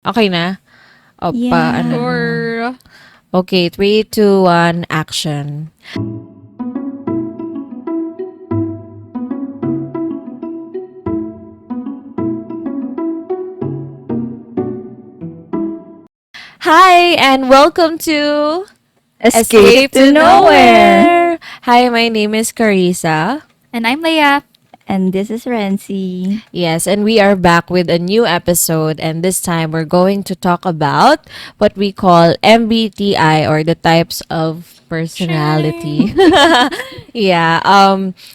Okay na? O pa, Yeah. ano? Or Okay, 3, 2, 1, action. Hi, and welcome to Escape to nowhere. Hi, my name is Carissa. and I'm Leia. And this is Renzi. Yes, and we are back with a new episode, and this time we're going to talk about what we call MBTI, or the types of personality. Yeah.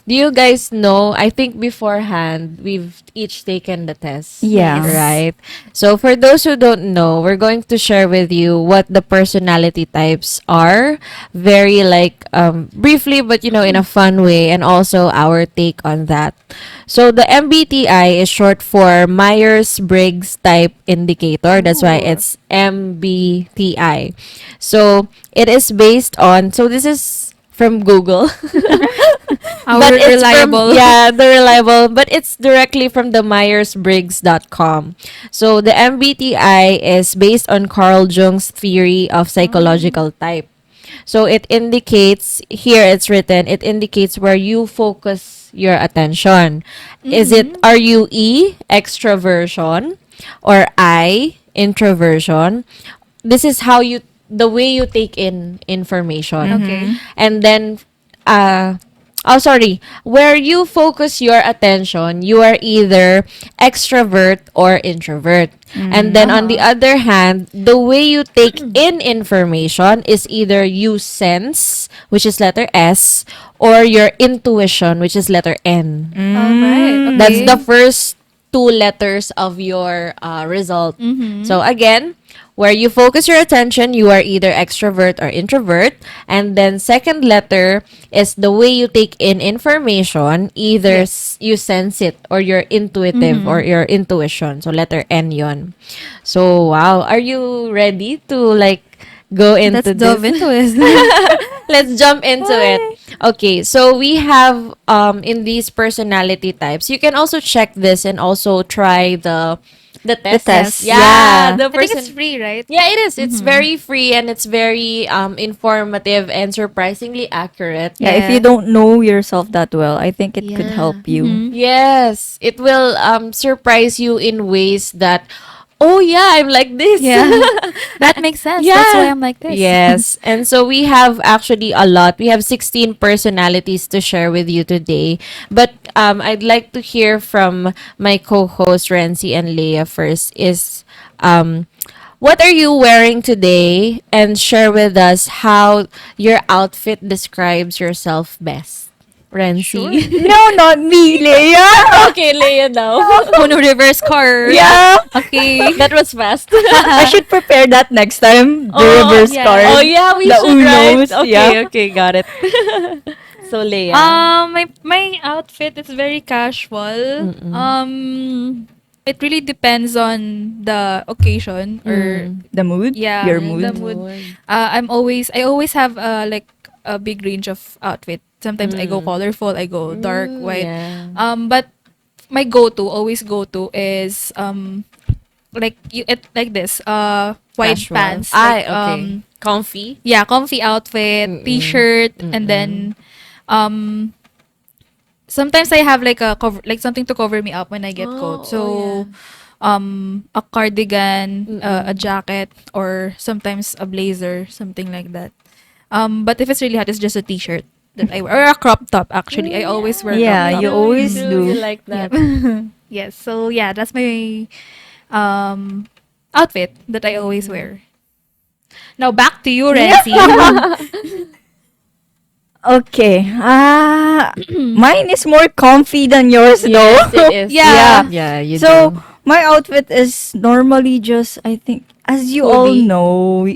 Do you guys know? I think beforehand we've each taken the test. Yeah. Yes. Right. So for those who don't know, we're going to share with you what the personality types are, very like briefly, but in a fun way, and also our take on that. So the MBTI is short for Myers Briggs Type Indicator. That's why Ooh. it's MBTI. So it is based on. So this is from Google. Our But it's reliable. from, yeah, the reliable, but it's directly from the myersbriggs.com. So the MBTI is based on Carl Jung's theory of psychological type. So it indicates, here it's written, it indicates where you focus your attention. Is it, are you E, extroversion, or I, introversion? This is how you, the way you take in information. Okay. And then, uh, oh, sorry, where you focus your attention, you are either extrovert or introvert. And then on the other hand, the way you take in information is either you sense, which is letter S, or your intuition, which is letter N. All right. Okay. That's the first two letters of your result. So again, where you focus your attention, you are either extrovert or introvert. And then second letter is the way you take in information, either you sense it or you're intuitive or your intuition. So letter N yon. So wow, are you ready to like go into Let's this? delve into it. Let's jump into it. Okay, so we have in these personality types. You can also check this and also try the test. test, Yeah, yeah. the I think it's person. free, right? Yeah, it is. It's very free and it's very informative and surprisingly accurate. Yeah, if Yeah. you don't know yourself that well, I think it could Yeah. help you. Yes, it will surprise you in ways that, oh yeah, I'm like this. Yeah. That makes sense. Yeah. That's why I'm like this. Yes. And so we have actually a lot. We have 16 personalities to share with you today. But I'd like to hear from my co-host Renzi and Leah first is what are you wearing today, and share with us how your outfit describes yourself best. Renzi. No, not me, Leia. Okay, Leah now. Uno reverse card. Yeah. Okay. That was fast. I should prepare that next time. The Oh, reverse yeah. card. Oh yeah, we The should, right? Unos, Okay, yeah. okay, got it. So Leia. My outfit is very casual. It really depends on the occasion or The mood? yeah, Your the mood? mood. I always have like a big range of outfit. Sometimes I go colorful, I go dark, white. Yeah. But my always go to is like like this white Casual. pants. Ay, Like, okay. Comfy. yeah, comfy outfit, t-shirt, and then sometimes I have like a cover, like something to cover me up when I get cold. So a cardigan, a jacket, or sometimes a blazer, something like that. But if it's really hot, it's just a t-shirt that I wear, or a crop top. Actually, I always wear Yeah, crop top. you always You do. like that. Yes. So yeah, that's my outfit that I always wear. Now back to you, Renzi. Okay. Mine is more comfy than yours, though. Yes, it is. Yeah. Yeah, you So, do. my outfit is normally just, I think, as you all Hoodie. know,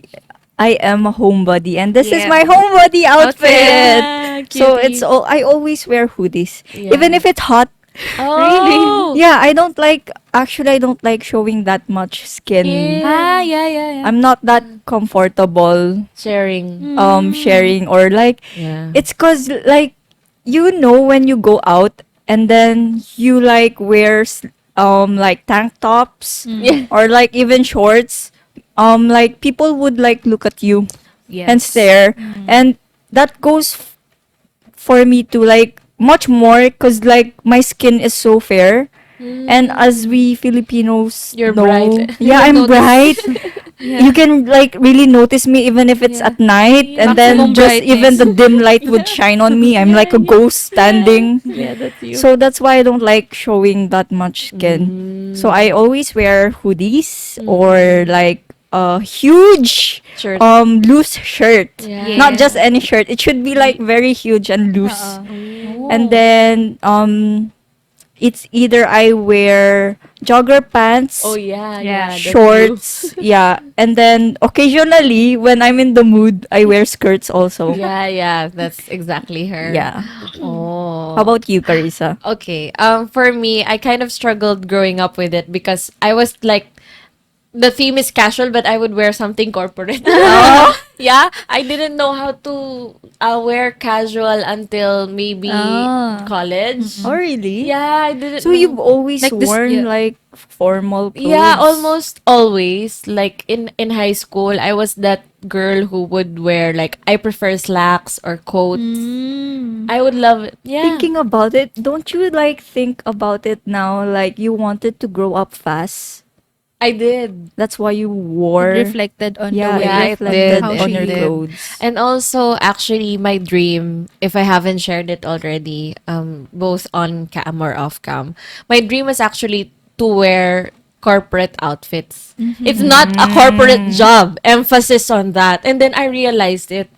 I am a homebody, and this is Yeah. my homebody outfit. Yeah, So cutie. it's all. I always wear hoodies, Yeah. even if it's hot. Oh, Yeah, I don't like. Actually, I don't like showing that much skin. Yeah. Yeah. I'm not that comfortable Sharing. sharing, or like Yeah. it's cause like when you go out and then you like wear like tank tops Yeah. or like even shorts, like people would like look at you and Yes. stare, and that goes for me to like much more because like my skin is so fair. And as we Filipinos You're know, bright. yeah, You I'm notice. bright. Yeah. You can like really notice me even if it's Yeah. at night, and then Maximum just even brightness. the dim light would shine on me. I'm like a ghost standing. Yeah, that's you. So that's why I don't like showing that much skin. So I always wear hoodies or like a huge Shirt. loose shirt. Yeah. Not just any shirt. It should be like very huge and loose. And then it's either I wear jogger pants, Oh yeah, Yeah. that's shorts, yeah, and then occasionally when I'm in the mood, I wear skirts also. you. Yeah, yeah, that's exactly her. Yeah. Oh. How about you, Carissa? Okay. For me, I kind of struggled growing up with it because I was like, the theme is casual, but I would wear something corporate. Yeah, I didn't know how to wear casual until maybe Ah. college. Oh, really? Yeah, I didn't. So you've always Like this- worn yeah. like formal clothes? Yeah, almost always. Like in high school, I was that girl who would wear like I prefer slacks or coats. I would love it. Yeah. Thinking about it, don't you like think about it now? Like you wanted to grow up fast. I did. That's why you wore. reflected on Yeah, the way Yeah, it it reflected did. how on she your did. clothes. And also, actually, my dream, if I haven't shared it already, both on cam or off cam, my dream was actually to wear corporate outfits. It's not a corporate job. Emphasis on that. And then I realized it.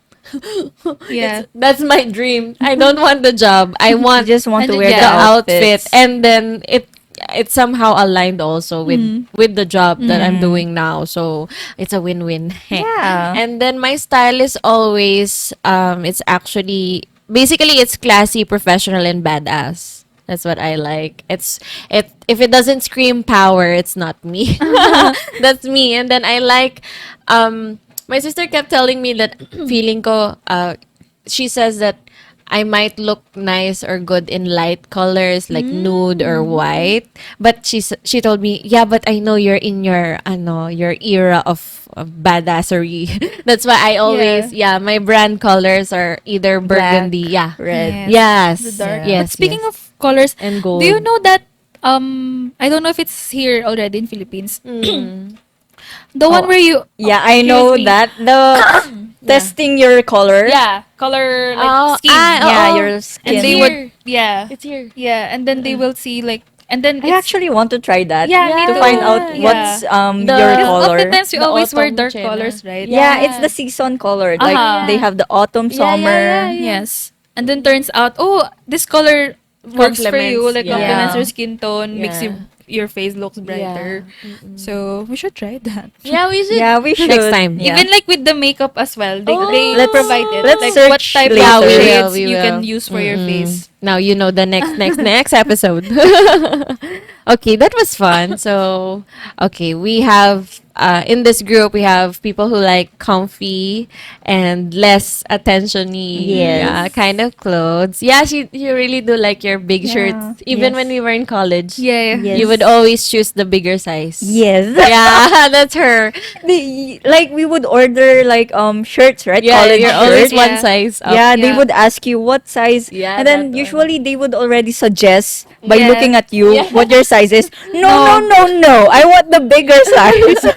Yeah. That's my dream. I don't want the job. I You want just want And to ju- wear the the yeah. outfit, outfits. and then it somehow aligned also with the job that I'm doing now, so it's a win-win. Yeah. And then my style is always it's actually basically it's classy, professional, and badass. That's what I like. It if it doesn't scream power, it's not me. That's me. And then I like my sister kept telling me that feeling ko she says that I might look nice or good in light colors like nude or white. But she told me, yeah, but I know you're in your era of badassery. That's why I always my brand colors are either burgundy, Red. yes, The dark. yes, But speaking yes. of colors, And gold. do you know that I don't know if it's here already in Philippines. The one where you Yeah, I know Excuse me. that. The testing your color. color like Oh, skin. Yeah, oh, your And skin. they here. would It's here. and then they will see like and then I actually want to try that. Yeah, me to too. find out Yeah. what's The- your Because color. oftentimes you The always wear autumn dark chena. colors, right? Yeah, it's the season color. Like Uh-huh. they have the autumn, Yeah, yeah, summer. yeah, yeah. Yes. And then turns out, oh, this color works for you, Complements, like yeah. complements your skin tone, makes Yeah. your face looks brighter. So we should try that. Yeah, we should. Yeah, we should. Next time. Yeah. Even like with the makeup as well, they Let's- provide it. let's like search what type later. of Yeah, we will, shades we you will. can use for your face. Now you know the next episode. Okay, that was fun. So, okay, we have in this group we have people who like comfy and less attention-y Yes. kind of clothes. Yeah, you really do like your big Yeah. shirts. Even Yes. when we were in college, Yeah. Yes. you would always choose the bigger size. Yes. Yeah, that's her. Like we would order like shirts, right? Yeah, College you're always shirts. one Yeah. size up. Yeah, they Yeah. would ask you what size, Yeah, and then that one. usually they would already suggest by Yeah. looking at you Yeah. what your size is. No, I want the bigger size.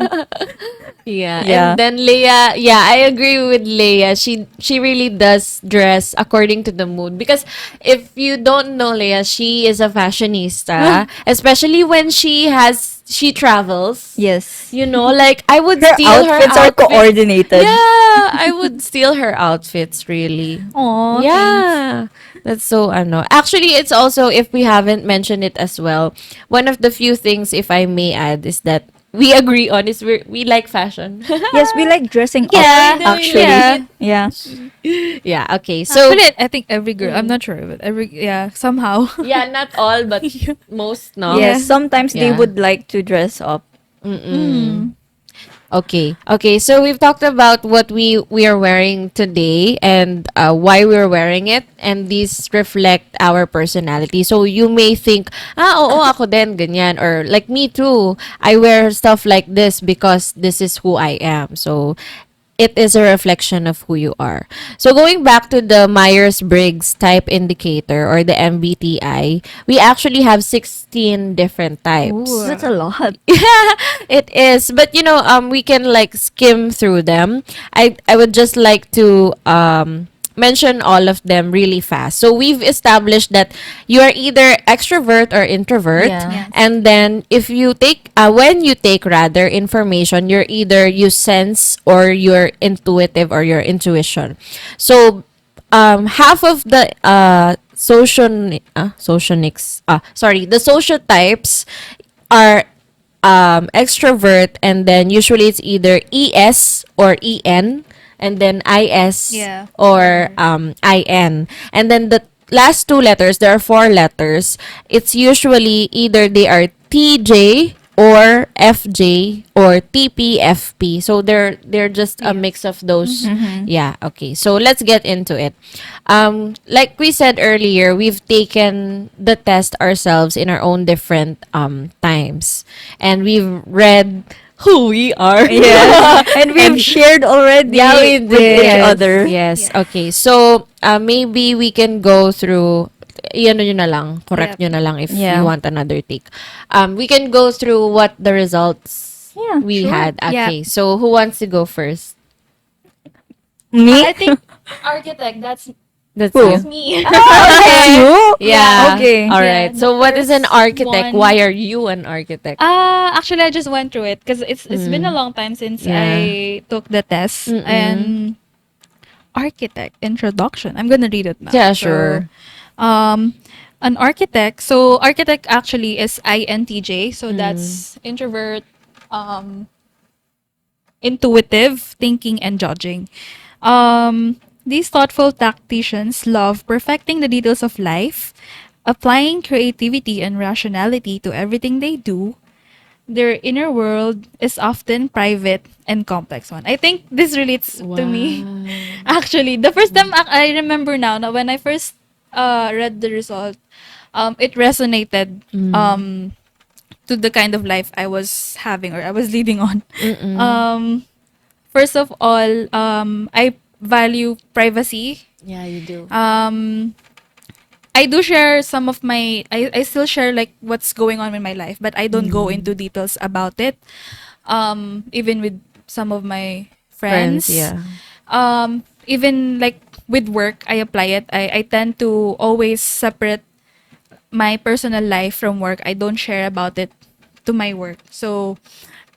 Yeah. Yeah. And then Leia, I agree with Leia. She really does dress according to the mood, because if you don't know Leia, she is a fashionista, especially when she travels. Yes, You know, like I would her steal outfits her are outfit. coordinated. Yeah, I would steal her outfits really. Oh, Yeah. That's so Actually, it's also, if we haven't mentioned it as well, one of the few things, if I may add, is that we agree on is we like fashion. Yes, we like dressing Yeah, up. Actually, yeah. yeah. Yeah, okay. So Actually, I think every girl. I'm not sure, but somehow. yeah, not all, but most, no. Yes, sometimes they Yeah. would like to dress up. Mm-mm. Okay. Okay. So we've talked about what we are wearing today and why we're wearing it, and these reflect our personality. So you may think, oo, ako din ganyan, or like me too. I wear stuff like this because this is who I am. So it is a reflection of who you are. So going back to the Myers-Briggs Type Indicator or the MBTI, we actually have 16 different types. That's a lot. Yeah, it is. But we can like skim through them. I would just like to mention all of them really fast. So we've established that you are either extrovert or introvert. Yeah. Yes. And then if you take when you take rather information, you're either you sense or you're intuitive or your intuition. So half of the the social types are extrovert, and then usually it's either ES or EN, and then IS Yeah. or IN. And then the last two letters, there are four letters. It's usually either they are TJ or FJ or TPFP. So they're just a mix of those. Yeah, okay. So let's get into it. Like we said earlier, we've taken the test ourselves in our own different times, and we've read who we are. Yes. And we've shared already Yeah, we with did. each other. Yes. Yeah. Okay. So, maybe we can go through, nyo na lang, correct Yep. nyo na lang if Yeah. you want another take. We can go through what the results Yeah, we sure. had. Yeah. Okay. So, who wants to go first? Me? I think architect. That's Who? you. Me. That's you? Yeah. Okay. All Yeah, right. the So, what is an first architect? one- Why are you an architect? Actually, I just went through it because it's been a long time since Yeah. I took the test. Mm-mm. And architect introduction. I'm gonna read it now. Yeah, So, sure. an architect. So architect actually is INTJ. So that's introvert, um, intuitive, thinking, and judging. These thoughtful tacticians love perfecting the details of life, applying creativity and rationality to everything they do. Their inner world is often private and complex one. I think this relates to me. Actually, the first time I remember now when I first read the result, it resonated to the kind of life I was having or I was leading on. Um, First of all, I value privacy. Yeah, you do. I do share some of my I still share like what's going on in my life, but I don't go into details about it. Even with some of my friends. Yeah. Even like with work, I apply it. I tend to always separate my personal life from work. I don't share about it to my work. So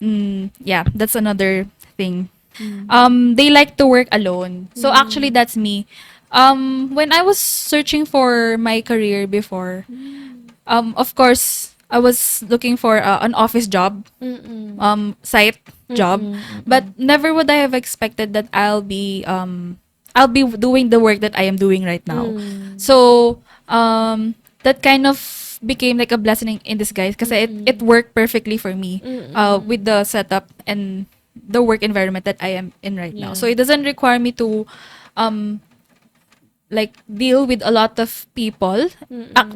yeah, that's another thing. They like to work alone. So actually that's me. When I was searching for my career before, of course, I was looking for an office job, site job, but never would I have expected that I'll be doing the work that I am doing right now. So that kind of became like a blessing in disguise because it worked perfectly for me with the setup and the work environment that I am in right now. So it doesn't require me to um like deal with a lot of people.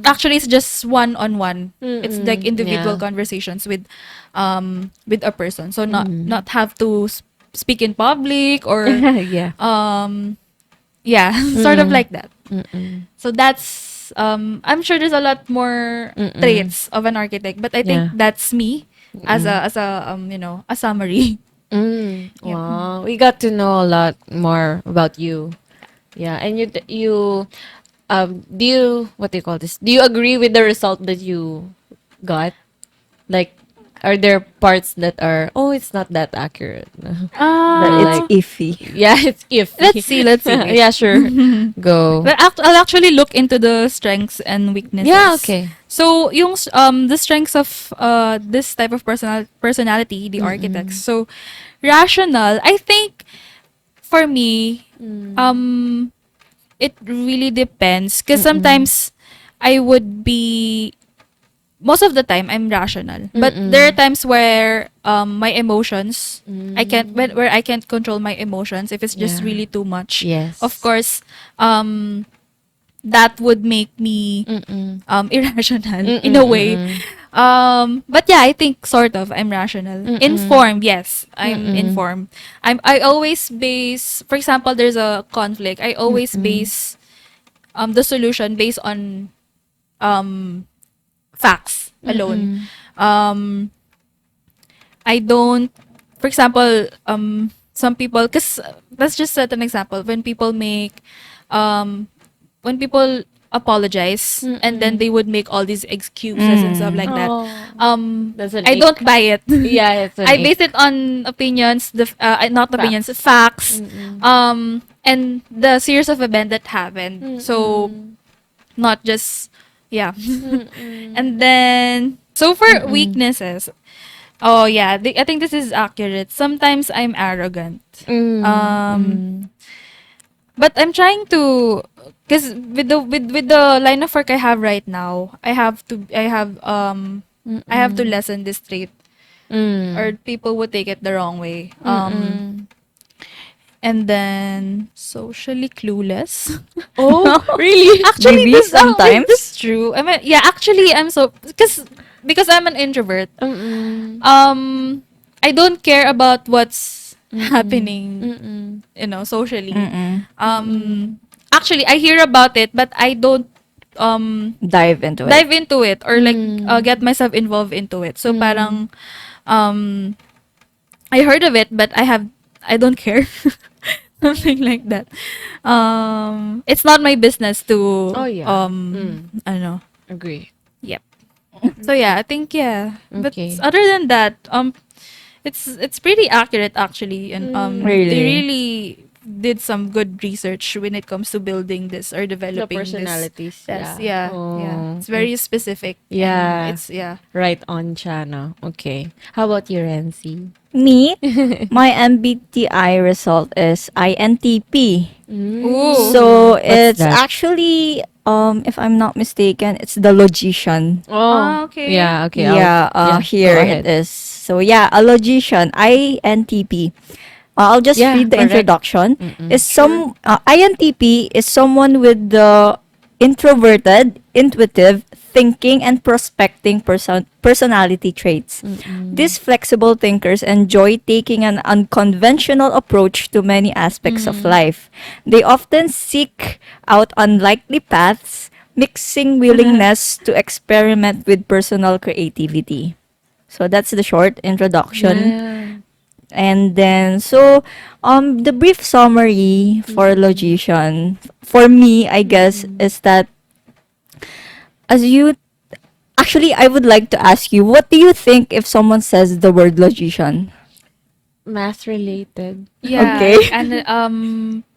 Actually, it's just one-on-one. It's like individual Yeah. conversations with a person. So not have to speak in public or Yeah. yeah, sort of like that. So that's I'm sure there's a lot more traits of an architect, but I think Yeah. that's me as a a summary. Wow, we got to know a lot more about you. Yeah, and do you what do you call this? Do you agree with the result that you got? Like, are there parts that are it's not that accurate? But it's Like, iffy. yeah, it's if Let's see. yeah, sure, go. Well, I'll actually look into the strengths and weaknesses. Yeah, okay. So, yung the strengths of this type of personality, the architects. So, rational. I think for me, it really depends because sometimes I would be most of the time I'm rational, but there are times where my emotions, I can't, where I can't control my emotions if it's just Yeah. really too much. Yes. Of course, that would make me Mm-mm. irrational in Mm-mm, a way. mm-mm. But yeah, I think sort of I'm rational. Mm-mm. Informed, yes, I'm Mm-mm. informed. I always base, for example, there's a conflict. I always Mm-mm. base the solution based on um facts alone. Mm-mm. Um I don't, for example, some people, cause let's just set an example. Um when people apologize and then Mm-mm. they would make all these excuses and stuff like Mm. that. Oh, that's an I don't ick. buy it. Yeah, it's an I ick. base it on opinions, not opinions, Facts. facts, Mm-mm. and the series of event that happened. So Mm-mm. not just, yeah. Mm-mm. And then, so for Mm-mm. weaknesses, oh yeah, I think this is accurate. Sometimes I'm arrogant. Mm. Um, Mm. but I'm trying to, because with the line of work I have right now, I have to Mm-mm. lessen this trait, or Mm. people would take it the wrong way. Mm-mm. And then socially clueless. Oh, really? Actually, Maybe this sometimes. true. I mean, yeah, actually, I'm so, because I'm an introvert. Mm-mm. I don't care about what's Mm-mm. happening, Mm-mm. socially. Mm-mm. Um, actually, I hear about it, but I don't Dive into it. dive into it, or like Mm. get myself involved into it. So Mm. parang um I heard of it, but I don't care. Something like that. It's not my business Oh, to yeah. Mm. I don't know. Agree. Yep. So yeah, I think yeah. But Okay. other than that, it's pretty accurate actually, and they Really. really did some good research when it comes to building this or The developing this. personalities. That's Yeah. yeah. Oh. It's very specific. And Yeah. it's yeah. Right on, Chana. Okay. How about you, Renzi? Me, my MBTI result is INTP. Ooh. So What's it's that? actually, if I'm not mistaken, it's the logician. Oh, Okay. yeah. Okay. Yeah, Yeah. Go here it ahead. is. So yeah, a logician, INTP. I'll just Yeah. read the Correct. introduction. Mm-mm. Is some INTP is someone with the introverted, intuitive, thinking, and prospecting personality traits. Mm-mm. These flexible thinkers enjoy taking an unconventional approach to many aspects of life. They often seek out unlikely paths, mixing willingness to experiment with personal creativity. So that's the short introduction. Yeah. And then, so, the brief summary for logician, for me, I guess, is that as you, actually, I would like to ask you, what do you think if someone says the word logician? Math related. Yeah, Okay. like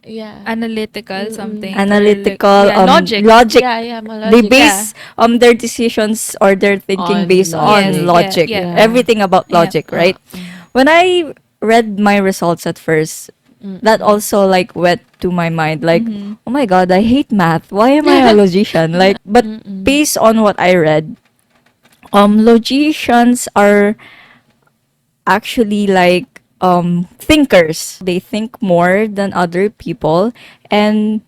Yeah. analytical Mm-mm. something, or like Analytical, yeah, logic. logic. Yeah. Yeah. They Logic. Yeah. base their decisions or their thinking On based logic. on Yes, yeah, logic. yeah. Yeah. Everything about Yep. logic, right? When I read my results at first, that Mm-mm. also like went to my mind. Like, Mhm. oh my god, I hate math. Why am I a logician? Like, but Mm-mm. based on what I read, logicians are actually like thinkers. They think more than other people, and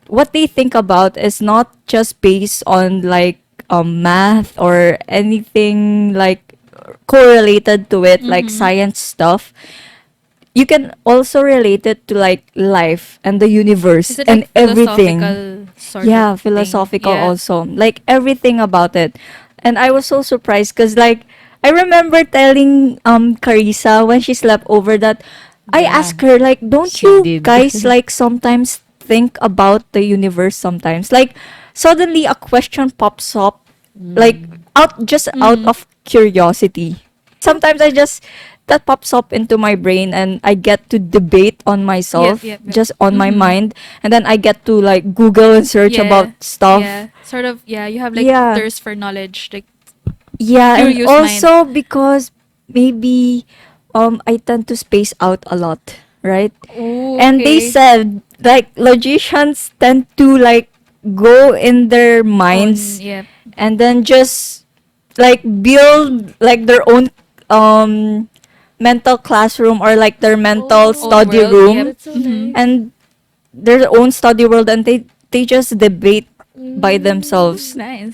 what they think about is not just based on like math or anything like correlated to it, like Mhm. science stuff. You can also relate it to like life and the Is universe it and like everything. philosophical sort of Yeah, thing? philosophical Yeah. also. Like everything about it. And I was so surprised because like I remember telling Carissa when she slept over that I Yeah. asked her like, don't She you did. guys like sometimes think about the universe sometimes? Like suddenly a question pops up like out Mhm. of curiosity. Sometimes I just that pops up into my brain and I get to debate on Yep, myself yep, yep. just on my Mhm. mind, and then I get to like Google and search Yeah. about stuff. Yeah. Sort of, yeah, you have like Yeah. thirst for knowledge, like Yeah, and curious mind. also because maybe I tend to space out a lot, right? Oh, And they okay. said like logicians tend to like go in their On minds yeah. and then just like build like their own um mental classroom, or like their mental Oh, Own study world. Yep. room, that's so Mm-hmm. nice. and their own study world, and they just debate by Mm. themselves. Nice.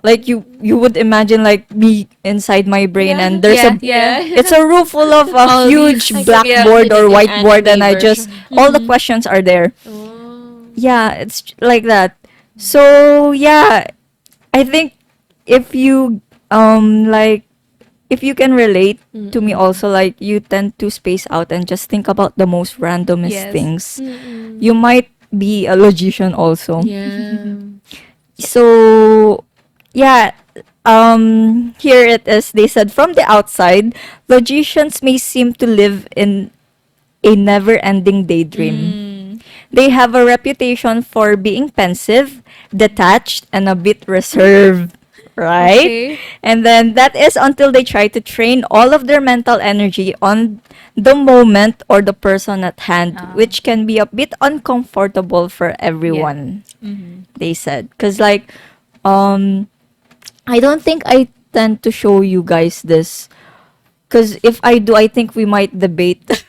Like you would imagine like me inside my brain, Yeah. and there's Yeah, a yeah. it's a room full of a All huge these, I can yeah. blackboard imagine or it in whiteboard, and anime I just version. all the Mm-hmm. questions are there. Oh. Yeah, it's like that. So yeah, I think if you like if you can relate to me Mm-mm. also, like you tend to space out and just think about the most randomest Yes. things. You Mm-mm. might be a logician also. Yeah. So yeah, here it is. They said from the outside, logicians may seem to live in a never-ending daydream. Mm. They have a reputation for being pensive, detached, and a bit reserved, right? Okay. And then that is until they try to train all of their mental energy on the moment or the person at hand, Ah. which can be a bit uncomfortable for Yeah. everyone, Mm-hmm. they said. Because, like, um, I don't think I tend to show you guys this. Because if I do, I think we might debate.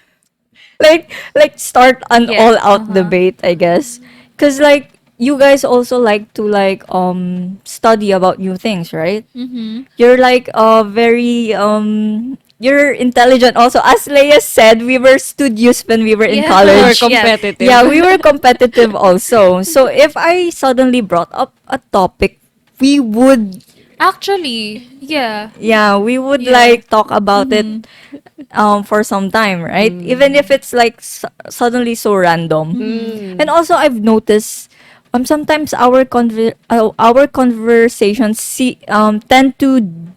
like start an Yeah. all out Uh-huh. debate, I guess. Cuz like you guys also like to like study about new things, right? Mm-hmm. You're like very you're intelligent also. As Leia said, we were studious when we were in Yeah. We were college. Yeah. competitive. Yeah, we were competitive also. So if I suddenly brought up a topic, we would Actually, yeah. yeah, we would Yeah. like talk about it Mm-hmm. for some time, right? Even if Mm. it's like suddenly so random. Mm-hmm. And Mm. also I've noticed sometimes our conversations tend to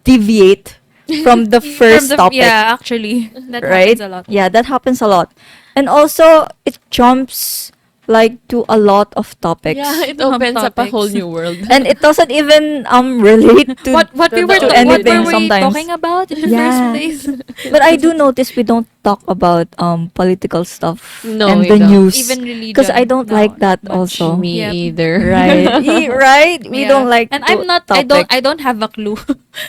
deviate from the From first the, topic, yeah, actually, that happens right? a lot. Yeah, that happens a lot. And also it jumps like to a lot of Yeah, topics. it opens up a whole Topics. new world. And it doesn't even relate What To we the were to what anything were original. we sometimes. talking about in the first Yeah. place? But I do notice we don't talk about political stuff No, and we the don't. news, Even because I religion, don't no, like not that much. also. Me Yep. either. Right? Right? We Yeah. don't like And to I'm not topic. I don't have a clue.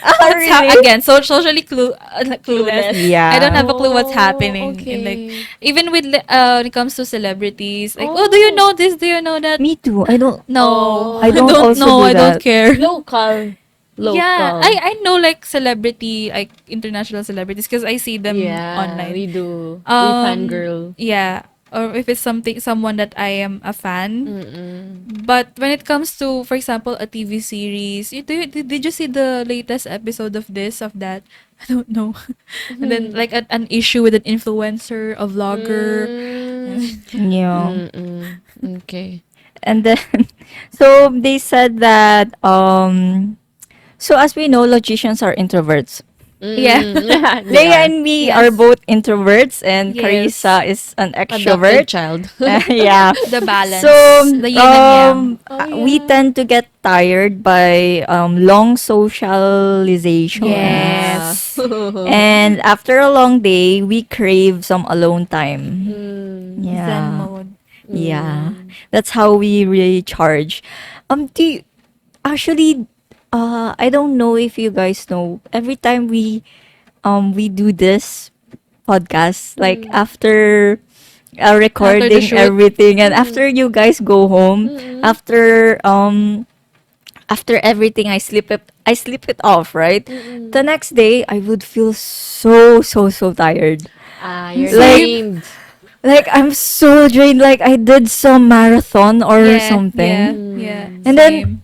Ah, really? Again, so socially clueless. Clueless. I don't Yeah. have a clue what's Oh, happening in, like, okay. even with when it comes to celebrities, like, oh, do you Oh. know this? Do you know that? Me too. I don't. No. Oh. I I don't don't also know. do I don't that. care. Local. Yeah, Local. I know like celebrity, like international celebrities, because I see them Yeah, we online. do. We fangirl. Yeah, or if it's someone that I am a fan. Mm-mm. But when it comes to, for example, a TV series, did you see the latest episode of this, of that? I don't know. And then like an issue with an influencer, a vlogger. Mm. Yeah. Mm-mm. Okay. And then, so they said that so as we know, logicians are introverts. Yeah. Mm. They Leia are. and me are Yes. both introverts, and Yes. Carissa is an Adopted extrovert. child. Yeah. The So balance, the yin and yang. Oh, we yeah. tend to get tired by long socialization. Yeah. Yes. And after a long day, we crave some alone time. Mm. Zen Yeah. mode. Yeah. Mm. That's how we recharge. Do you, actually I don't know if you guys know, every time we do this podcast, like Mm. after After the recording shoot. everything, and Mm. after you guys go home, Mm-mm. after everything, I sleep it off, right? Mm-mm. The next day I would feel so tired. Ah, you're Like drained. I'm so drained, like I did some marathon or Yeah, yeah, something. yeah. And then Same.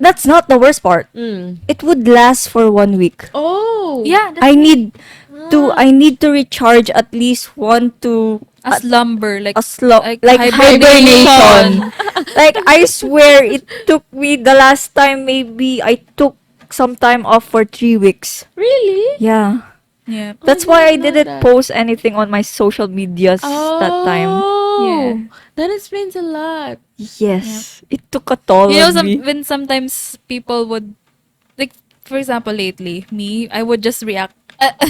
that's not the worst part. Mm. It would last for 1 week. Oh. Yeah, that's I me. need I need to recharge at least one to A slumber, like a slow like like hibernation. hibernation. Like I swear it took me the last time, maybe I took some time off for 3 weeks. Really? Yeah. Yeah. That's I why I didn't know didn't that. post anything on my social medias that time. Oh. Yeah. That explains a lot. Yes. It took a toll You know, on me. when sometimes people would, like, for example, lately, me, I would just react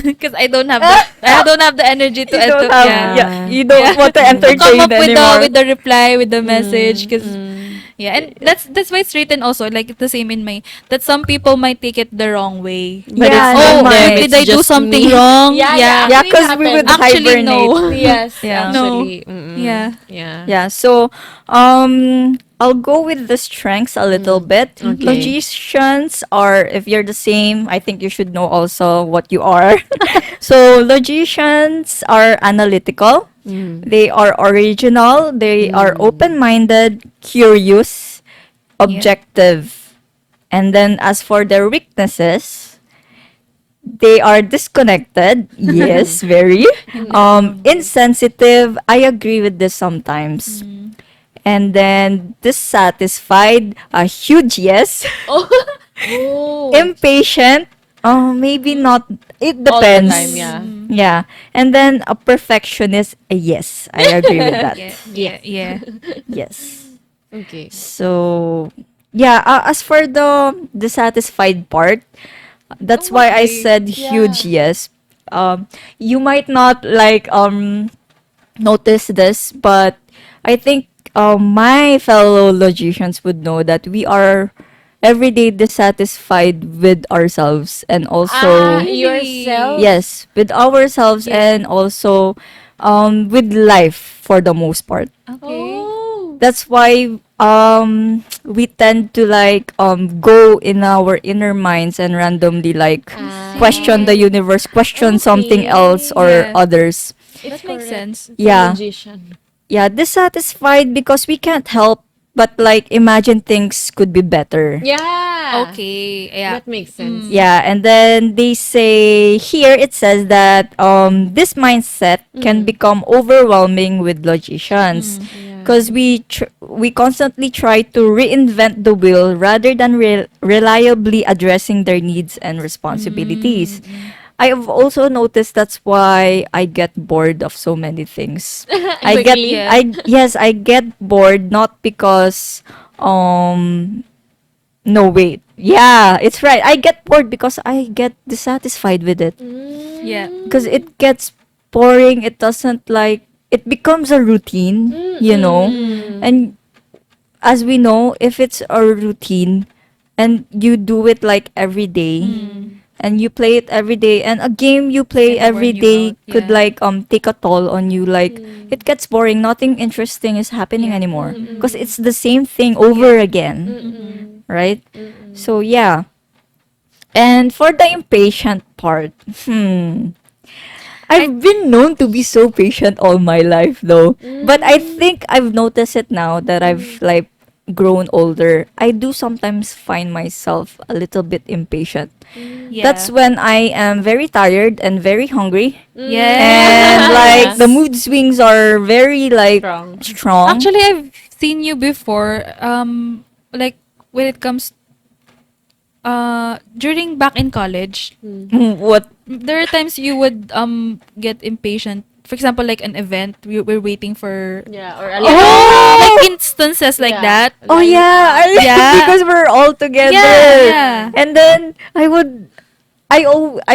because I don't have the energy to, You don't to, have yeah, you don't Yeah. want to to come entertain up with anymore. the reply, with the message, because Mm. Yeah, and that's why it's written also like the same in my that some people might take it the wrong way. But Yeah, it's no not Oh, them. mind. did It's I do just something me. wrong? Yeah, Yeah. Yeah, actually because we would happens. Actually, hibernate. no. Yes, Yeah. No. actually. Mm-mm. Yeah. Yeah. Yeah, so I'll go with the strengths a little bit. Okay. Logicians are, if you're the same, I think you should know also what you are. So logicians are analytical. Mm. They are original. They are Mm. open-minded, curious, Yeah. objective. And then as for their weaknesses, they are disconnected. Yes, very. Insensitive. I agree with this sometimes. Mm. And then dissatisfied, a huge yes. Oh. Oh. Impatient, maybe not. It All the time, depends. yeah. Yeah. And then a perfectionist, a yes. I agree with that. Yeah. Yes. Yeah. Yeah. Yes. Okay. So, yeah, as for the dissatisfied part, that's Oh, why I why? said huge Yeah. yes. You might not like notice this, but I think my fellow logicians would know that we are every day dissatisfied with ourselves and Ah, also Really? yourself. yes, with ourselves Yeah. and also with life for the most part. Okay. Oh. That's why we tend to like go in our inner minds and randomly like I question the see. Ah. universe, question something else Okay. or Yeah. others. It's That makes correct. sense. It's a Yeah. logician. Yeah, dissatisfied because we can't help but like imagine things could be better. Yeah. Okay. Yeah. That makes sense. Mm. Yeah, and then they say here it says that this mindset can Mm. become overwhelming with logicians Mm. Yeah. because we constantly try to reinvent the wheel rather than reliably addressing their needs and responsibilities. Mm. I have also noticed that's why I get bored of so many things. Quickly. Yeah. I get bored not because no wait. Yeah, it's right. I get bored because I get dissatisfied with it. Yeah. Because Mm. it gets boring. It doesn't like it becomes a routine, you know. Mm-mm. And as we know, if it's a routine and you do it like every day Mm. and you play it every day and a game you play Kinda every burn you day out. could Yeah. like take a toll on you, like Mm. it gets boring, nothing interesting is happening Yeah. anymore because Mm-mm. it's the same thing over Yeah. again, Mm-hmm. Mm-mm. right? Mm-mm. So yeah. And for the impatient part, I I've been known to be so patient all my life though. But I Mm. think I've noticed it now that I've like grown older. I do sometimes find myself a little bit impatient. Mm. That's yeah. when I am very tired and very hungry. And like Yes. the mood swings are very like Strong. strong. Actually, I've seen you before. Like when it comes during back in college, What? there are times you would get impatient. For example, like an event, we're waiting for Yeah, or a you know, Oh! like instances like yeah, that. Oh line yeah, up. Yeah. because we're all Yeah, together. yeah. And then I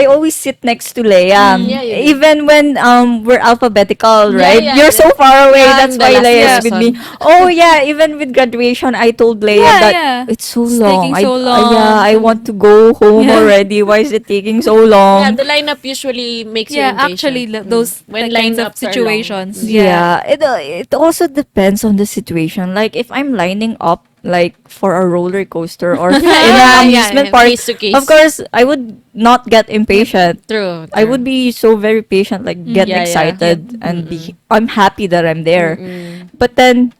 always sit next to Leia. Mm. Yeah, you do. Even when we're alphabetical, Yeah, right? yeah, You're so yeah. far away. Yeah, That's I'm the why last Leia's Yeah. with me. person. Oh yeah, even with graduation, I told Leia Yeah, that yeah. it's so It's long. taking so Yeah, long. I want to go home Yeah. already. Why is it taking so Yeah, long? the lineup usually makes you Yeah, impatient. actually, those When kinds of lineups are long. situations. Yeah. Yeah, it also depends on the situation. Like if I'm lining up like for a roller coaster or in an Yeah, amusement yeah, park, case to of case. course I would not get impatient. True, I would true. be so very patient, like get Mm. Yeah, yeah. excited and Mm-mm. I'm happy that I'm there. Mm-mm. But then,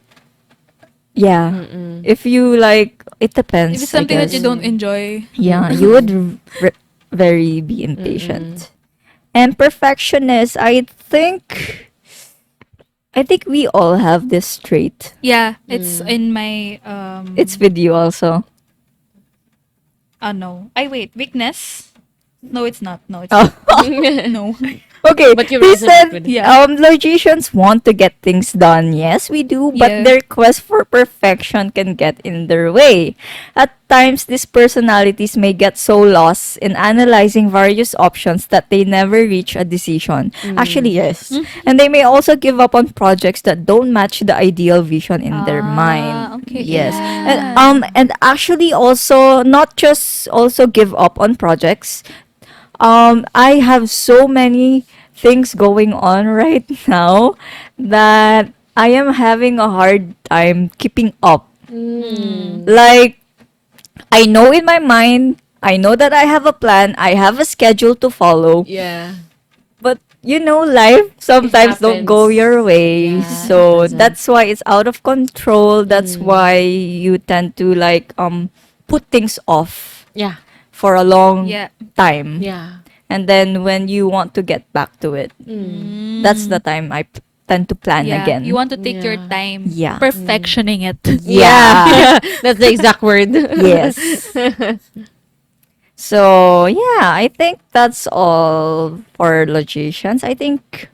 yeah, Mm-mm. if you like, it If it's depends, I something that you guess. don't Mm-mm. enjoy. Yeah, you would Mm-mm. very be Mm-mm. impatient. And perfectionist, I think we all have this trait. Yeah, it's Mm. in my It's with you also. no. I wait, weakness? No, it's not. No, it's Oh. not. No. Okay, But you he resonate said, with it. Yeah. logicians want to get things done. Yes, we do, but Yeah. their quest for perfection can get in their way. At times, these personalities may get so lost in analyzing various options that they never reach a decision. Actually, yes. And they may also give up on projects that don't match the ideal vision in their mind. Okay. Yes. Yeah. And actually also not just also give up on projects. I have so many things going on right now that I am having a hard time keeping up. Like, I know in my mind, I know that I have a plan, I have a schedule to follow, Yeah. but life sometimes don't go happens. your way. Yeah, it So doesn't. that's why it's out of control. That's why you tend to like put things off Yeah. for a long Yeah. time. Yeah. And then when you want to get back to it, that's the time I tend to plan Yeah. again. You want to take your Yeah. time Yeah. perfectioning it. Yeah. That's the exact word. Yes. So yeah, I think that's all for logicians. I think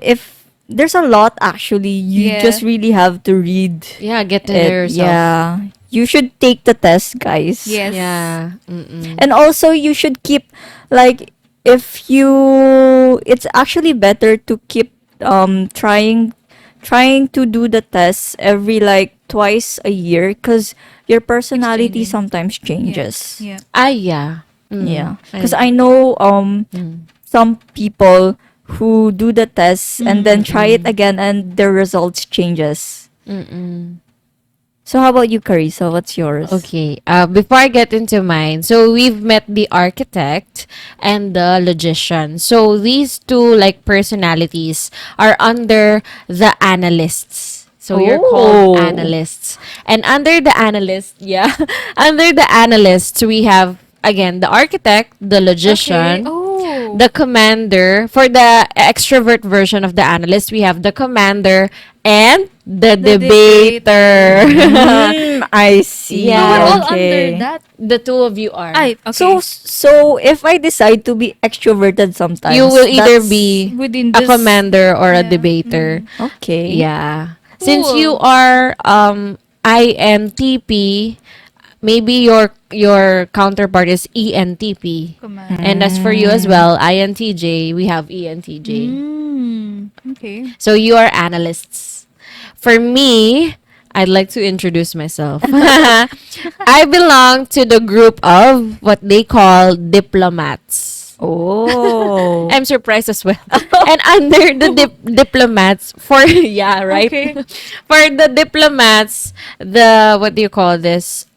if there's a lot actually, you Yeah. just really have to read Yeah, get to know it. yourself. Yeah. You should take the test, guys. Yes. Yeah. Mm-mm. And also you should keep like if you it's actually better to keep trying to do the tests every like twice a year because your personality changing. sometimes Yeah. changes. Yeah. Ah, yeah. Yeah. Because I know some people who do the tests and then try it again and their results changes. Mm-mm. So how about you, Carissa? What's yours? Okay. Before I get into mine, so we've met the architect and the logician. So these two like personalities are under the analysts. So you're called Oh. analysts. And under the analyst, yeah, under the analysts, we have again the architect, the logician, Okay. Oh. the commander. For the extrovert version of the analyst, we have the commander and the The debater. I see. So we're all Okay. under that. The two of you are. Ay, okay. So if I decide to be extroverted sometimes, You will either that's- be within a this. commander or a Yeah. debater. okay. Yeah. Since you Cool. are INTP, maybe your counterpart is ENTP. Command. And as for you as well, INTJ, we have ENTJ. Okay. So you are analysts. For me, I'd like to introduce myself. I belong to the group of what they call diplomats. Oh. I'm surprised as well. And under the diplomats, for yeah, right. Okay. For the diplomats, the what do you call this?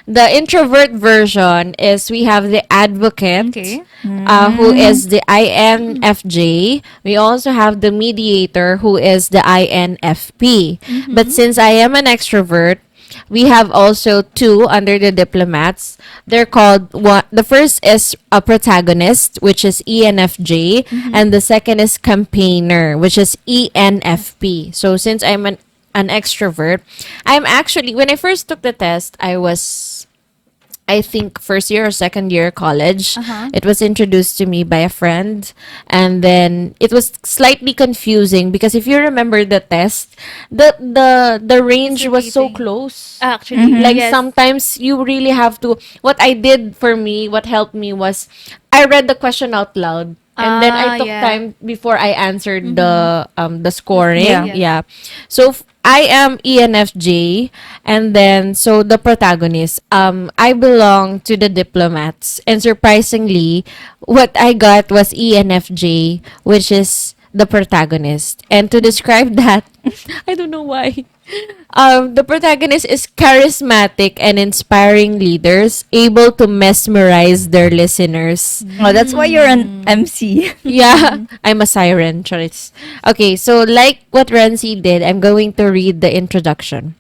The introvert version is we have the advocate, Okay. who is the INFJ. We also have the mediator, who is the INFP. But since I am an extrovert, we have also two under the diplomats. They're called one. The first is a protagonist, which is ENFJ, and the second is campaigner, which is ENFP. So since I'm an extrovert, I'm actually when I first took the test, I think first year or second year college. It was introduced to me by a friend, and then it was slightly confusing because if you remember the test, the range was so repeating. close. Actually, Like yes. sometimes you really have to. What I did for me, what helped me was I read the question out loud. And then I took Yeah. time before I answered the scoring. Yeah. Yeah. So I am ENFJ, and then so the protagonist. I belong to the diplomats, and surprisingly, what I got was ENFJ, which is the protagonist. And to describe that, I don't know why. The protagonist is charismatic and inspiring leaders, able to mesmerize their listeners. Oh, that's why you're an MC. Yeah, I'm a siren, Charis. Okay, so like what Renzi did, I'm going to read the introduction.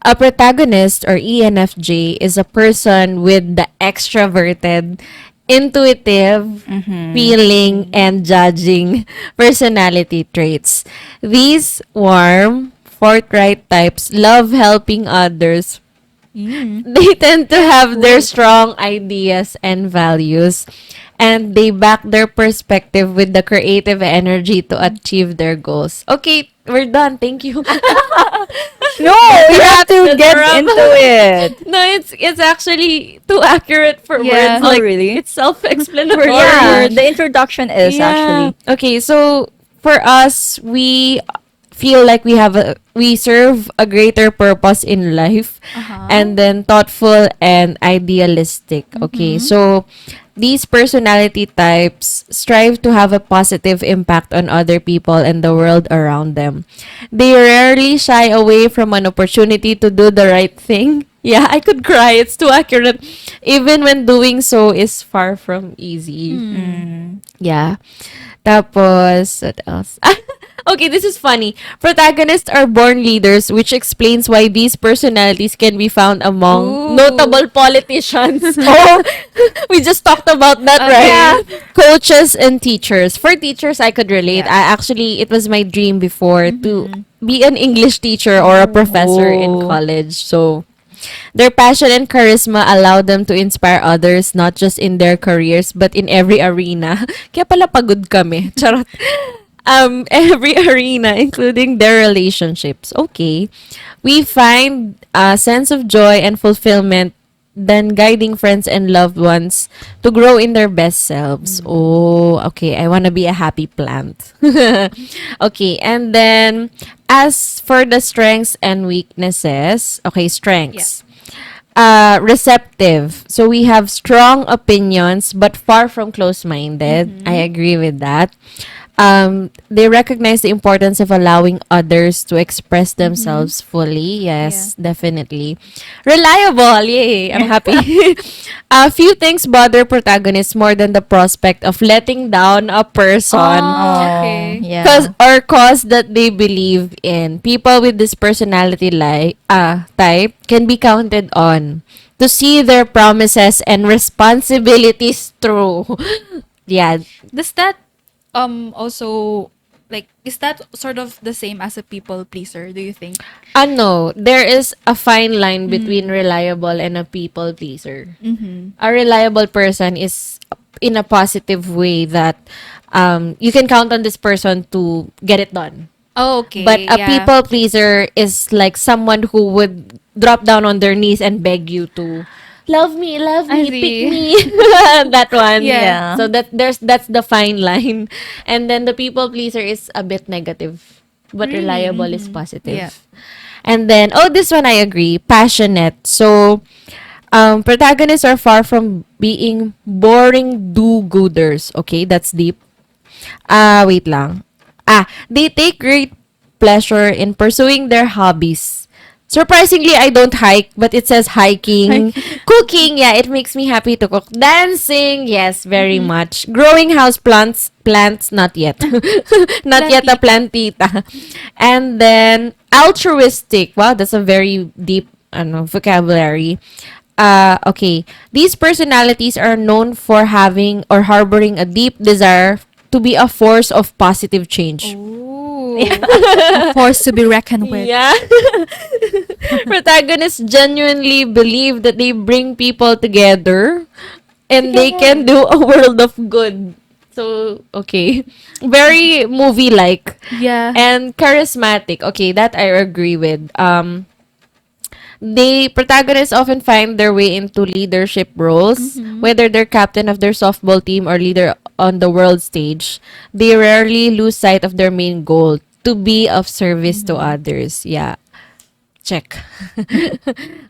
A protagonist or ENFJ is a person with the extroverted, intuitive, feeling, and judging personality traits. These warm, forthright types love helping others. They tend to have their strong ideas and values, and they back their perspective with the creative energy to achieve their goals. Okay, we're done. Thank you. No, you have to That's a get wrap. into it. No, it's actually too accurate for Yeah. words. Oh, Like, really? it's self-explanatory. Yeah, the introduction is actually. Okay, so for us, we feel like we serve a greater purpose in life, Uh-huh. and then thoughtful and idealistic. Okay, Mm-hmm. so these personality types strive to have a positive impact on other people and the world around them. They rarely shy away from an opportunity to do the right thing. Yeah, I could cry. It's too accurate. Even when doing so is far from easy. Mm. Yeah. Tapos, what else? Okay, this is funny. Protagonists are born leaders, which explains why these personalities can be found among Ooh. notable politicians. Oh, we just talked about that, right? Yeah. Coaches and teachers. For teachers, I could relate. Yeah. I actually, it was my dream before to be an English teacher or a professor in Oh. college. So, their passion and charisma allow them to inspire others not just in their careers but in every arena. Kaya pala pagod kami. Charot. Every arena, including their relationships. Okay. We find a sense of joy and fulfillment than guiding friends and loved ones to grow in their best selves. Oh, okay. I want to be a happy plant. Okay. And then, as for the strengths and weaknesses, okay, strengths. Receptive. So we have strong opinions but far from close-minded. I agree with that. They recognize the importance of allowing others to express themselves fully. Yes, definitely. Reliable. Yay. I'm happy. A few things bother protagonists more than the prospect of letting down a person. Oh, okay. Yeah. Cause that they believe in. People with this personality type can be counted on to see their promises and responsibilities through. Yeah. Does that also, like, is that sort of the same as a people pleaser, do you think? No, there is a fine line between reliable and a people pleaser. Mm-hmm. A reliable person is in a positive way that you can count on this person to get it done. Oh, okay. But a yeah. people pleaser is like someone who would drop down on their knees and beg you to love me, I pick see. me. That one. Yeah. So that's the fine line. And then the people pleaser is a bit negative, but Really? reliable is Mhm. positive. Yeah. And then this one I agree, passionate. So protagonists are far from being boring do-gooders. Okay, that's deep. Wait lang. They take great pleasure in pursuing their hobbies. Surprisingly, I don't hike, but it says hiking. Cooking, yeah, it makes me happy to cook. Dancing, yes, very much. Growing house plants, not yet. Not yet a plantita. And then, altruistic. Wow, that's a very deep vocabulary. Okay. These personalities are known for having or harboring a deep desire to be a force of positive change. Ooh. A force to be reckoned with. Yeah. Protagonists genuinely believe that they bring people together and they can do a world of good. So, okay. Very movie-like Yeah. and charismatic. Okay, that I agree with. The protagonists often find their way into leadership roles, whether they're captain of their softball team or leader on the world stage. They rarely lose sight of their main goal, to be of service to others. Yeah. Check.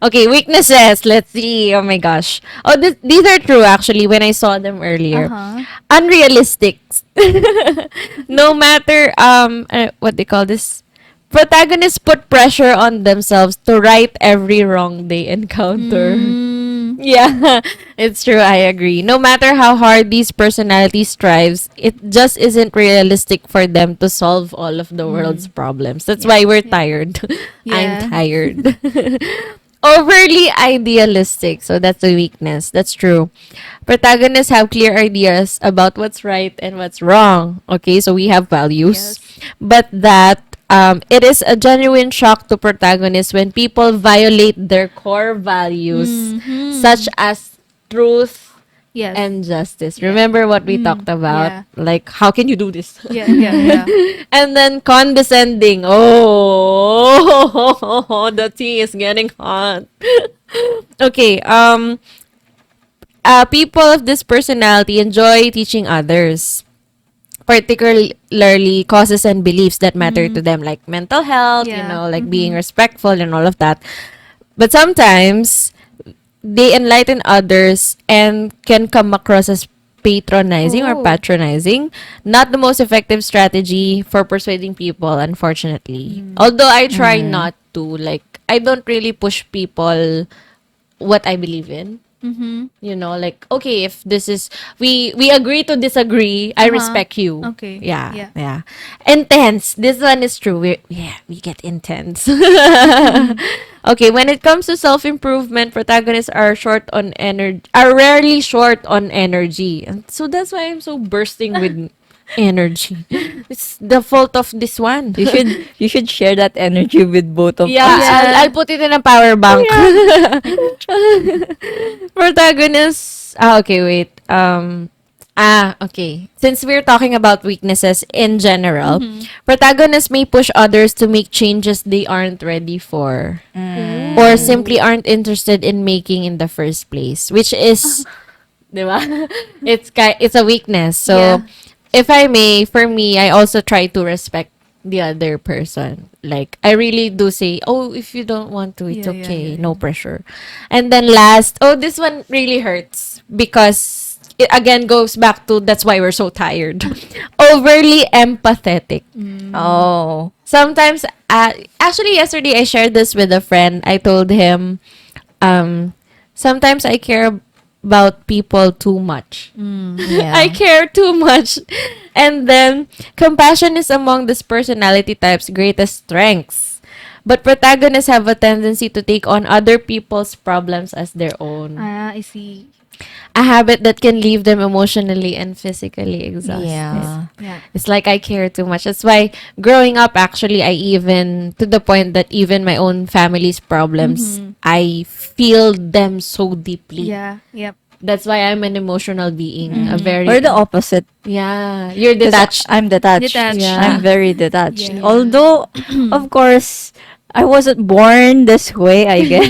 Okay, weaknesses. Let's see. Oh my gosh. Oh, these are true actually when I saw them earlier. Uh-huh. Unrealistic. No matter what they call this, protagonists put pressure on themselves to right every wrong they encounter. Yeah, it's true. I agree. No matter how hard these personalities strives, it just isn't realistic for them to solve all of the world's problems. That's why we're tired. Yeah. I'm tired. Overly idealistic. So that's a weakness. That's true. Protagonists have clear ideas about what's right and what's wrong. Okay, so we have values. But that it is a genuine shock to protagonists when people violate their core values, such as truth, Yes. and justice. Yeah. Remember what we talked about? Yeah. Like, how can you do this? Yeah, yeah, yeah. And then condescending. Oh, the tea is getting hot. Okay, people of this personality enjoy teaching others, particularly causes and beliefs that matter to them, like mental health, Yeah. like being respectful and all of that. But sometimes they enlighten others and can come across as patronizing or Oh. patronizing. Not the most effective strategy for persuading people, unfortunately. Although I try not to, like, I don't really push people what I believe in. Mm-hmm. Like, okay, if this is, we agree to disagree, I respect you. Okay. Yeah, Yeah. yeah. Intense. This one is true. We get intense. Okay, when it comes to self-improvement, protagonists are short on energy, are rarely short on energy. And so that's why I'm so bursting with energy. It's the fault of this one. You should share that energy with both of Yeah, us. I'll put it in a power bank. Protagonists. Okay, wait. Okay. Since we're talking about weaknesses in general, protagonists may push others to make changes they aren't ready for, or simply aren't interested in making in the first place, which is, diba? It's a weakness. So, Yeah. if I may, for me, I also try to respect the other person. Like, I really do say, oh, if you don't want to, it's Yeah, yeah, okay. yeah, No pressure. And then last, oh, this one really hurts because it again goes back to that's why we're so tired. Overly empathetic. Oh. Sometimes, actually, yesterday I shared this with a friend. I told him, sometimes I care about people too much. Yeah. I care too much. And then, compassion is among this personality type's greatest strengths. But protagonists have a tendency to take on other people's problems as their own. I see. A habit that can leave them emotionally and physically exhausted. Yeah. Yeah. It's like I care too much. That's why growing up, actually, I even, to the point that even my own family's problems, I feel them so deeply. Yeah. Yep. That's why I'm an emotional being. A very, Or the opposite. yeah, you're 'Cause detached. I'm detached. Detached. Yeah. I'm very detached. Yeah. Although, of course, I wasn't born this way, I guess.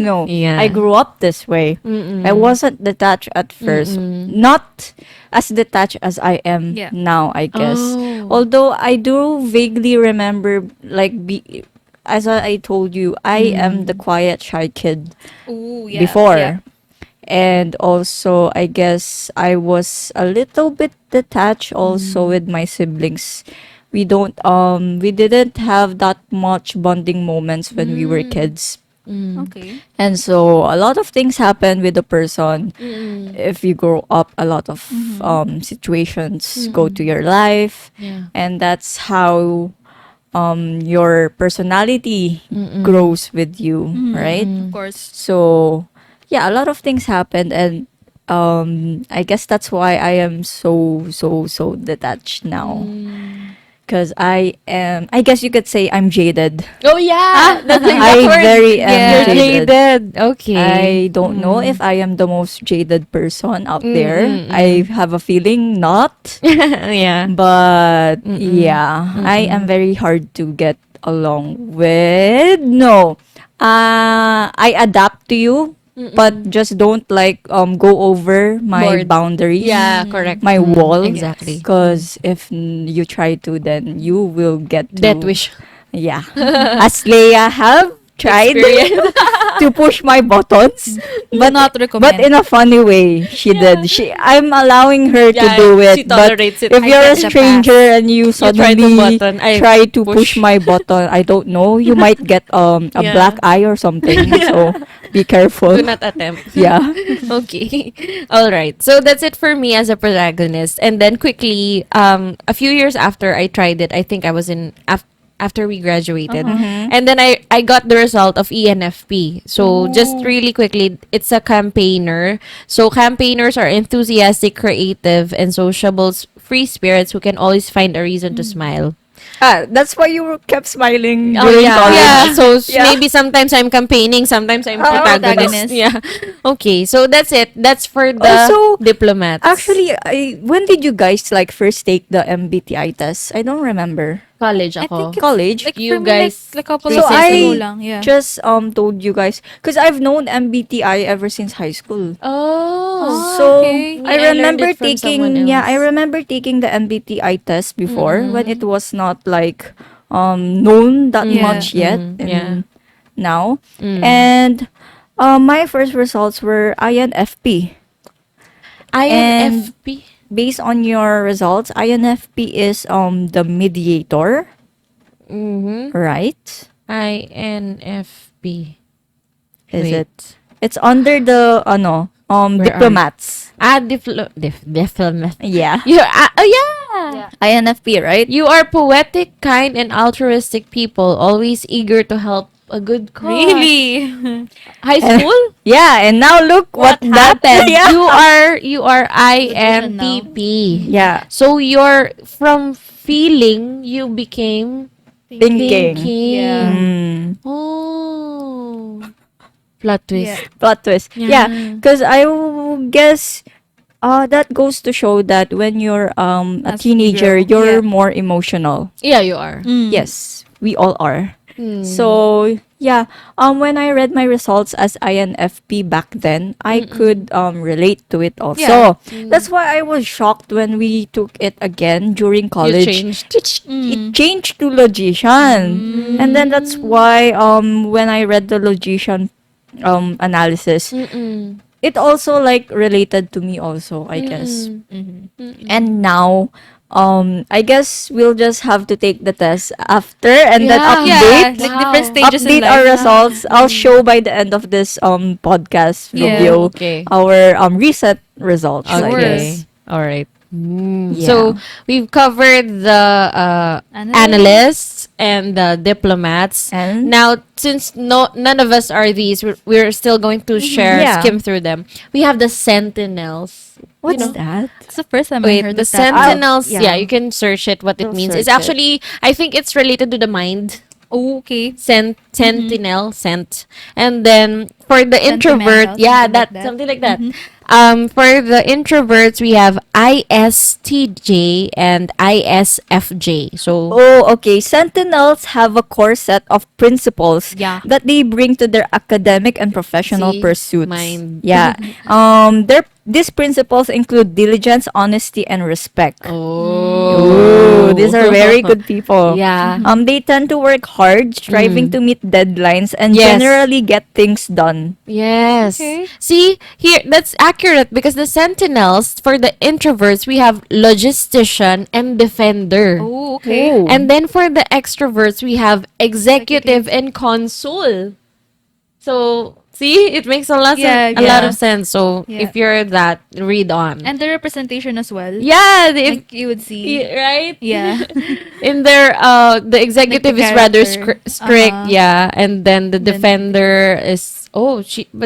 No. Yeah. I grew up this way. I wasn't detached at first. Not as detached as I am Yeah. now, I guess. Oh. Although I do vaguely remember, like, as I told you, I am the quiet, shy kid Ooh, yeah. before. Yeah. And also, I guess I was a little bit detached also with my siblings. We didn't have that much bonding moments when we were kids. Okay. And so a lot of things happen with the person. If you grow up, a lot of situations go to your life, Yeah. and that's how your personality grows with you, right? Of course. So, yeah, a lot of things happened, and I guess that's why I am so detached now. Because I guess you could say I'm jaded. Oh, yeah. That's the exact I word. very am You're jaded. jaded. Okay. I don't know if I am the most jaded person out there. I have a feeling not. Yeah. But yeah, I am very hard to get along with. No. I adapt to you, but just don't like go over my Board. boundaries. Yeah, correct. My wall. Exactly. Because if you try to, then you will get to Death wish. Yeah. As Leia have tried Experience. to push my buttons, But not recommend. but in a funny way, she did. I'm allowing her to Yeah, do it. she But tolerates it. if I you're a get the stranger and you try to suddenly button, I try to push. push my button, I don't know, you might get a Yeah. black eye or something. So be careful. Do not attempt. Yeah. Okay. All right. So that's it for me as a protagonist. And then quickly, a few years after I tried it, I think I was in after we graduated. And then I got the result of ENFP. So just really quickly, it's a campaigner. So campaigners are enthusiastic, creative, and sociable free spirits who can always find a reason to smile. That's why you kept smiling Oh during yeah, college. yeah. So Yeah. maybe sometimes I'm campaigning, sometimes I'm protagonist. protagonist. Yeah. Okay, so that's it. That's for the Also, diplomats. Actually, when did you guys like first take the MBTI test? I don't remember. college I think ako. it's College? like You for me, guys like a couple So of years ago I lang. Yeah. just told you guys because I've known MBTI ever since high school. Oh. So okay. Me, I learned it from someone I else. remember taking the MBTI test before when Mm-mm. it was not like known that Yeah. much yet Yeah. in now. Mm. And my first results were INFP. And INFP. based on your results, INFP is the mediator, Mm-hmm. right? INFP. Is Wait. it? It's under the Where are diplomats. diplomat. Yeah. You oh yeah. INFP, right? You are poetic, kind, and altruistic people, always eager to help a good cause. Really? High And- school? Yeah, and now look what happened? Yeah. You are Position now. INTP. Yeah. So you're from feeling you became Thinking. Yeah. Mm. Oh. Plot twist. Yeah. Plot twist. Yeah. Yeah, because guess that goes to show that when you're a As you teenager, grow, you're yeah. more emotional. Yeah, you are. Mm. Yes, we all are. Mm. So yeah, when I read my results as INFP back then, I could relate to it also. Yeah. That's why I was shocked when we took it again during college. changed. It changed to logician, and then that's why when I read the logician analysis, Mm-mm. it also like related to me also, I guess. Mhm. And now I guess we'll just have to take the test after and then Yeah. update Yeah, like different Wow. stages in update our life. results. I'll show by the end of this podcast Yeah. video Okay. our recent results, I Sure. guess. All right. Yeah. So we've covered the analysts and the diplomats. And Now, since none of us are these, we're still going to share, Yeah. skim through them. We have the sentinels. what's know. that? It's the first time I Wait, heard the of that. sentinels. yeah. Yeah, you can search it. What it We'll means. search It's it. actually, I think it's related to the mind. Oh, okay. Sentinel, scent. And then for the introvert, Sentimental, yeah, something like that that. something like that. For the introverts, we have ISTJ and ISFJ. So Oh, okay. Sentinels have a core set of principles Yeah. that they bring to their academic and professional See? pursuits. Mind. Yeah. These principles include diligence, honesty, and respect. Ooh, these are very good people. Yeah. They tend to work hard, striving to meet deadlines, and Yes. generally get things done. Yes. Okay. See, here that's accurate because the sentinels for the introverts we have logistician and defender. Oh, okay. Ooh. And then for the extroverts we have executive and consul. So, see, it makes a lot Yeah, a lot yeah. of sense. So, Yeah. if you're that, read on. And the representation as well. yeah, if, Like you would see. right? Yeah. In their the executive is rather character. strict, Uh-huh. yeah, and then the Then- defender is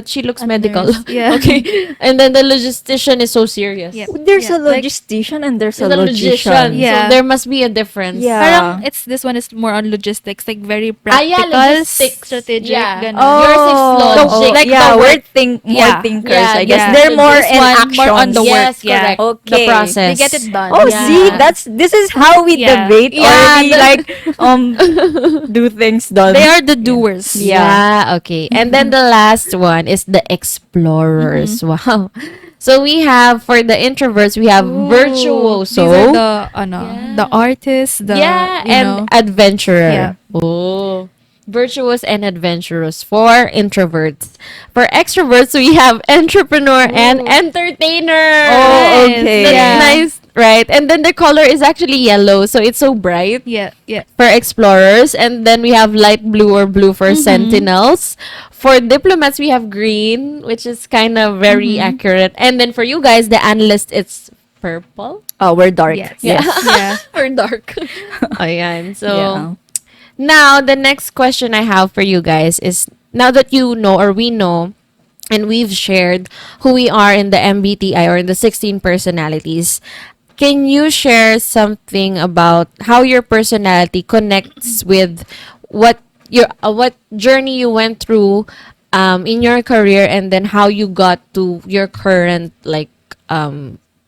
she looks A medical. nurse, yeah. Okay. And then the logistician is so serious. Yeah. There's a like- logistician and there's He's a logician. Yeah. So there must be a difference. Yeah. Parang this one is more on logistics, like very Ah, yeah, practical, logistics. strategic, Yeah. ganun. Yours is logic. Oh, Like yeah, the we're work- more Yeah. thinkers, Yeah, I guess. yeah. They're So more this in one, action. more on the Yes, work, yeah. correct. The Okay. process. They get it done. Oh, Yeah. see, this is how we Yeah. debate or Yeah, we like do things done. They are the doers. Yeah, okay. And then the last one is the explorers. Wow. So we have for the introverts we have virtuoso. These are the the artists, the yeah, you and know. adventurer. Yeah. Oh. Virtuous and adventurous for introverts. For extroverts, we have entrepreneur and entertainer. Oh, Nice. okay. That's Yeah. nice, right? And then the color is actually yellow, so it's so bright Yeah, yeah. for explorers. And then we have light blue or blue for sentinels. For diplomats, we have green, which is kind of very accurate. And then for you guys, the analyst, it's purple. Oh, we're dark. Yes. Yes. Yeah. Or dark. Ayan. So, Yeah. now the next question I have for you guys is, now that you know or we know and we've shared who we are in the MBTI or in the 16 personalities, can you share something about how your personality connects with what journey you went through in your career, and then how you got to your current like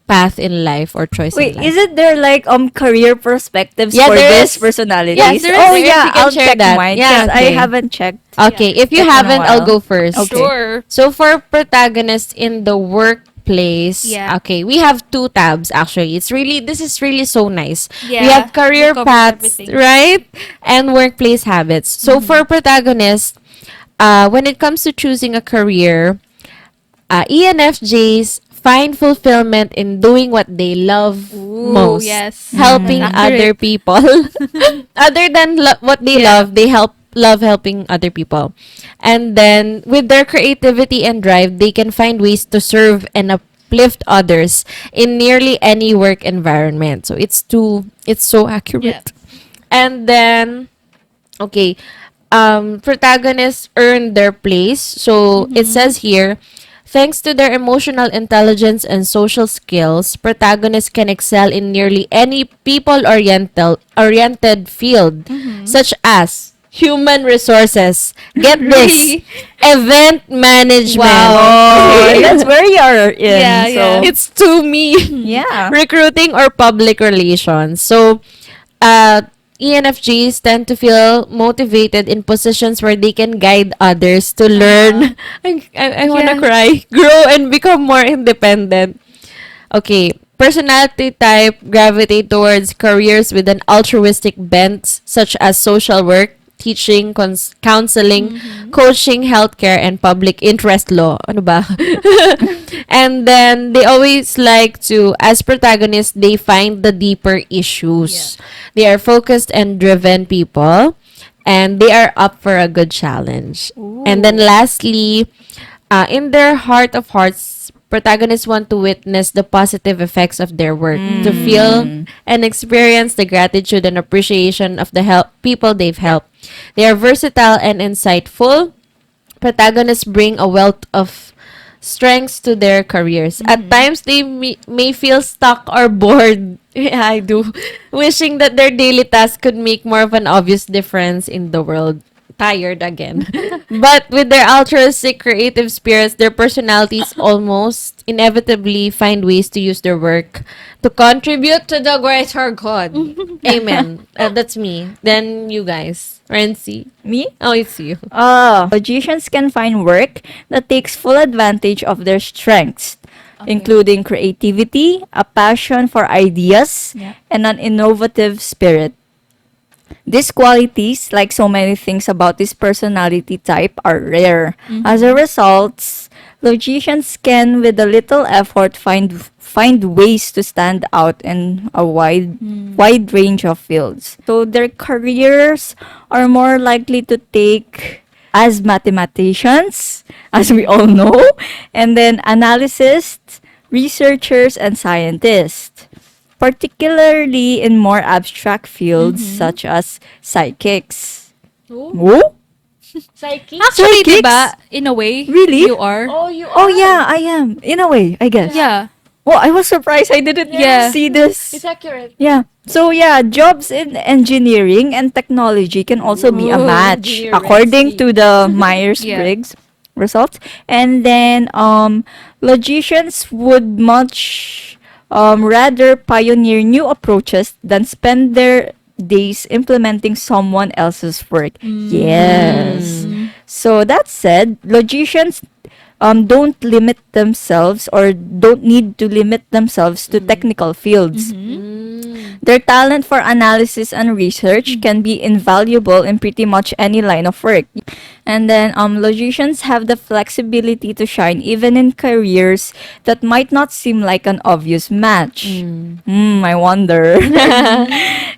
path in life or choice in Wait, is life? it there like career perspectives Yeah, for there this is. Yes, personalities? there is. Oh If yeah, you can I'll share check that. mine Yeah, because I okay. haven't checked Okay, if you it in a haven't, I'll while. go first. Okay. Sure. So for protagonists in the workplace, Yeah. okay, we have two tabs actually. This is really so nice. We Yeah. have career It covers paths, everything. right? And workplace habits. So for protagonists, when it comes to choosing a career, ENFJs find fulfillment in doing what they love Ooh, most, yes. That's helping other accurate. people. Other than what they Yeah. love, they love helping other people. And then with their creativity and drive, they can find ways to serve and uplift others in nearly any work environment. So it's so Yeah. accurate. And then okay, protagonists earn their place. So it Mm-hmm. says here, thanks to their emotional intelligence and social skills, protagonists can excel in nearly any people oriented field, Mm-hmm. such as human resources. Get this, Really? event management. Wow. Oh, Okay. that's where you're in. Yeah, yeah. So It's to me. yeah. Recruiting or public relations. So, uh, ENFGs tend to feel motivated in positions where they can guide others to learn. I want to Yeah. cry. Grow and become more independent. Okay. Personality type gravitate towards careers with an altruistic bent, such as social work, teaching, counseling, Mm-hmm. coaching, healthcare, and public interest law. Ano ba? And then they always like to, as protagonists, they find the deeper issues. They are focused and driven people, and they are up for a good challenge. And then lastly, in their heart of hearts, protagonists want to witness the positive effects of their work, to feel and experience the gratitude and appreciation of the people they've helped. They are versatile and insightful. Protagonists bring a wealth of strengths to their careers. At times, they may feel stuck or bored. Yeah, I do. Wishing that their daily tasks could make more of an obvious difference in the world. Tired again. But with their altruistic creative spirits, their personalities almost inevitably find ways to use their work to contribute to the greater good. Amen. That's me. Then you guys. Renzi. Me? Oh, it's you. Logicians can find work that takes full advantage of their strengths, including creativity, a passion for ideas, Yeah. and an innovative spirit. These qualities, like so many things about this personality type, are rare. As a result, logicians can, with a little effort, find ways to stand out in a wide range of fields. So their careers are more likely to take as mathematicians, as we all know, and then analysts, researchers, and scientists, particularly in more abstract fields such as psychics. Oh? Psyche? Actually, Psychics? diba, in a way, Really? you are. Oh, you Oh yeah, I am. In a way, I guess. Yeah. Well, I was surprised. I didn't Yeah. see this. It's accurate. Yeah. So yeah, jobs in engineering and technology can also be a Ooh, match engineer according Renzi. to the Myers-Briggs results. And then logicians would much rather pioneer new approaches than spend their days implementing someone else's work. Yes. So that said, logicians don't limit themselves or don't need to limit themselves to technical fields. Their talent for analysis and research can be invaluable in pretty much any line of work. And then logicians have the flexibility to shine even in careers that might not seem like an obvious match. I wonder.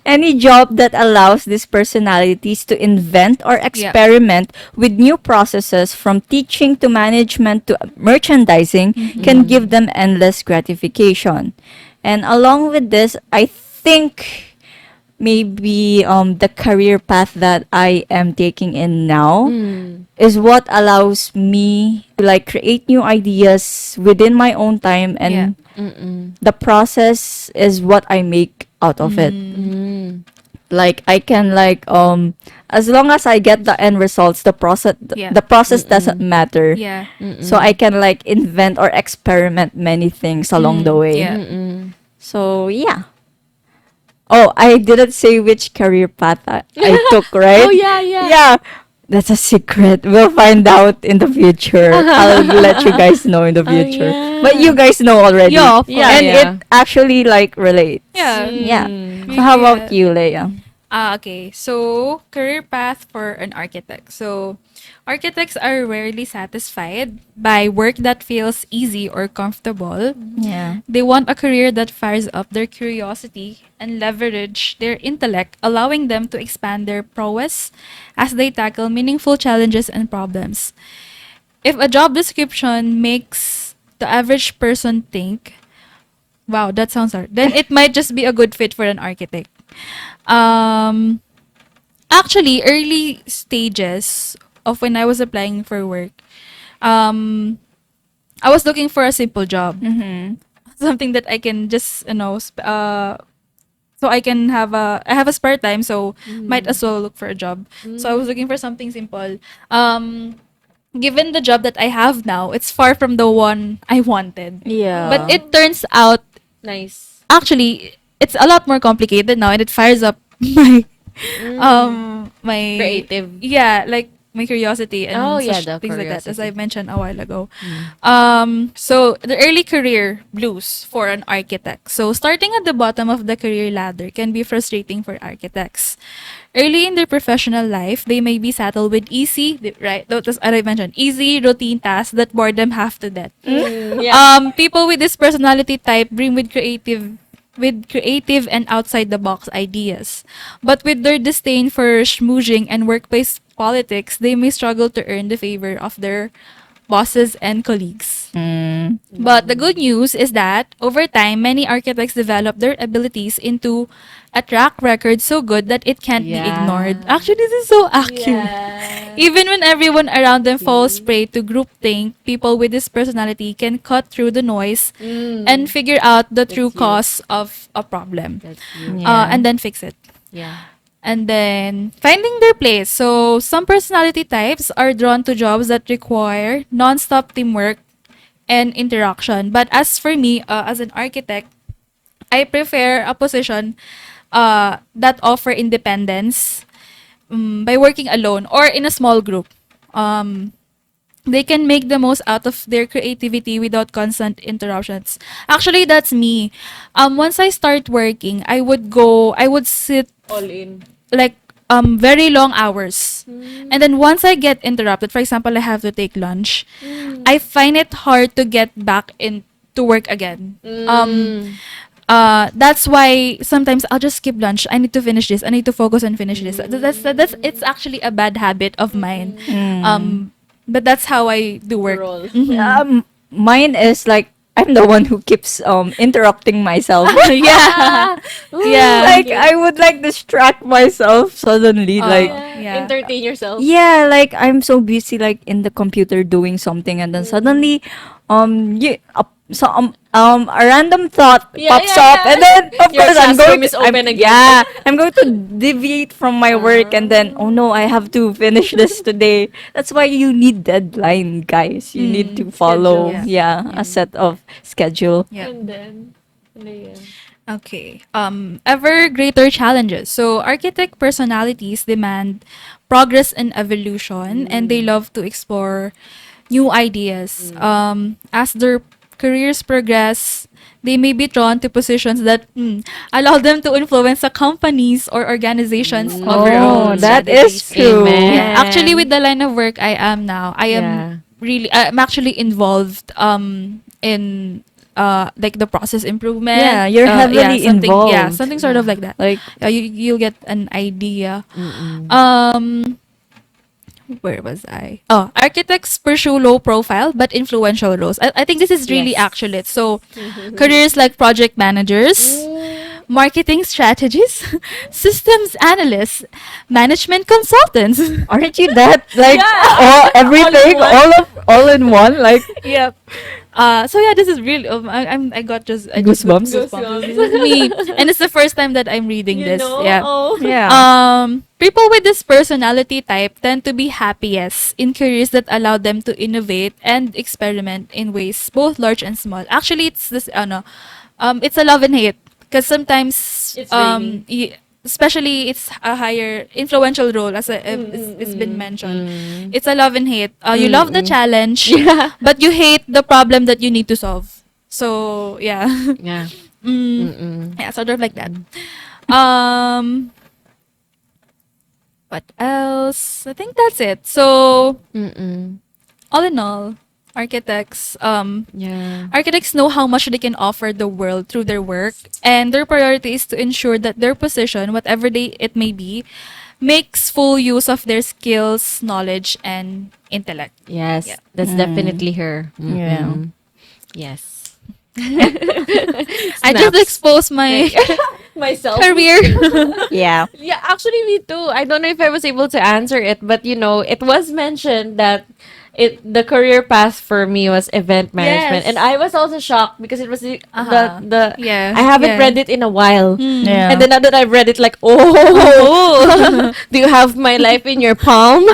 Any job that allows these personalities to invent or experiment with new processes, from teaching to management to merchandising, can give them endless gratification. And along with this, I think maybe the career path that I am taking in now Mm. is what allows me to like create new ideas within my own time, and Mm-mm. the process is what I make out of it. Mm. Like I can like as long as I get the end results, Yeah. the process doesn't matter. Yeah. So I can like invent or experiment many things along the way. Yeah. Mm-mm. So yeah. Oh, I didn't say which career path I took, right? Oh, yeah, yeah. Yeah. That's a secret. We'll find out in the future. I'll let you guys know in the Oh, future. yeah. But you guys know already. Yeah, of Yeah, And yeah. it actually like relates. Yeah. Yeah. Mm. So how about Yeah. you, Leia? Okay. So, career path for an architect. So, architects are rarely satisfied by work that feels easy or comfortable. Yeah. They want a career that fires up their curiosity and leverage their intellect, allowing them to expand their prowess as they tackle meaningful challenges and problems. If a job description makes the average person think, wow, that sounds hard, then it might just be a good fit for an architect. Um, Actually, early stages of when I was applying for work, um, I was looking for a simple job, Mm-hmm. something that I can just so I can have I have a spare time, so might as well look for a job. So I was looking for something simple. Given the job that I have now, it's far from the one I wanted. But Yeah. it turns out Nice. actually it's a lot more complicated now, and it fires up my Creative. yeah, like my curiosity and Oh, yeah, such the things like that, as curiosity. I mentioned a while ago. So the early career blues for an architect. So starting at the bottom of the career ladder can be frustrating for architects. Early in their professional life, they may be saddled with right? That's what I mentioned, easy routine tasks that bore them half to death. Yeah. People with this personality type bring with creative and outside the box ideas. But with their disdain for schmoozing and workplace politics, they may struggle to earn the favor of their bosses and colleagues. Mm. But the good news is that over time, many architects develop their abilities into a track record so good that it can't be ignored. Yeah. Actually, this is so accurate. Yeah. Even when everyone around them falls prey to groupthink, people with this personality can cut through the noise and figure out the true That's you. cause of a problem, That's you. Yeah. and then fix it. Yeah. And then finding their place. So some personality types are drawn to jobs that require nonstop teamwork and interaction. But as for me, as an architect, I prefer a position that offer independence, by working alone or in a small group. Um, they can make the most out of their creativity without constant interruptions. Actually, that's me. Once I start working, I would sit All in. like very long hours. And then once I get interrupted, for example, I have to take lunch, I find it hard to get back in to work again. That's why sometimes I'll just skip lunch. I need to finish this. I need to focus and finish this. That's it's actually a bad habit of mine. But that's how I do work. Roll. Mine is like I'm the one who keeps interrupting myself. Yeah. Yeah. Like I would like distract myself suddenly. Like Yeah. Entertain yourself. yeah, like I'm so busy like in the computer doing something, and then suddenly a random thought Yeah, pops yeah, up, yeah. and then of Your course I'm classroom going is to open again. yeah, I'm going to deviate from my work, and then oh no, I have to finish this today. That's why you need deadline, guys. You need to follow Schedule. a set of schedule. Yeah. And then, ano yan? Okay. Ever greater challenges. So, architect personalities demand progress and evolution, and they love to explore new ideas. As their careers progress, they may be drawn to positions that allow them to influence the companies or organizations of their Oh, own that is strategies. true. Amen. Yeah, actually, with the line of work I am now, Yeah. I'm actually involved in like the process improvement. Yeah, you're heavily something, Yeah, involved. something sort of like that. Like You'll get an idea. Mm-mm. Where was I? Oh, architects pursue low profile but influential roles. I think this is really Yes. accurate. So, careers like project managers, marketing strategies, systems analysts, management consultants. Aren't you that like All in everything, one. all in one? Like Yep. So yeah, this is really. I got just Goosebumps. goosebumps. This is me, and it's the first time that I'm reading this. Yeah. Oh. yeah. People with this personality type tend to be happiest in careers that allow them to innovate and experiment in ways both large and small. Actually, it's this. It's a love and hate because sometimes It's really. especially it's a higher influential role as it's been mentioned. It's a love and hate. You love the challenge, Yeah. but you hate the problem that you need to solve. So yeah. Yeah. Yeah, sort of like that. Um, what else? I think that's it. So all in all, architects Yeah. architects know how much they can offer the world through their work, and their priority is to ensure that their position, whatever it may be, makes full use of their skills, knowledge, and intellect. Yes. Yeah. That's definitely her. Yeah. Yes. I just Snaps. exposed my Myself. career. Yeah. Yeah, actually, me too. I don't know if I was able to answer it, but it was mentioned that the career path for me was event management, Yes. and I was also shocked because it was Uh-huh. the Yeah. I haven't Yeah. read it in a while, Yeah. and then now that I've read it, like, do you have my life in your palm?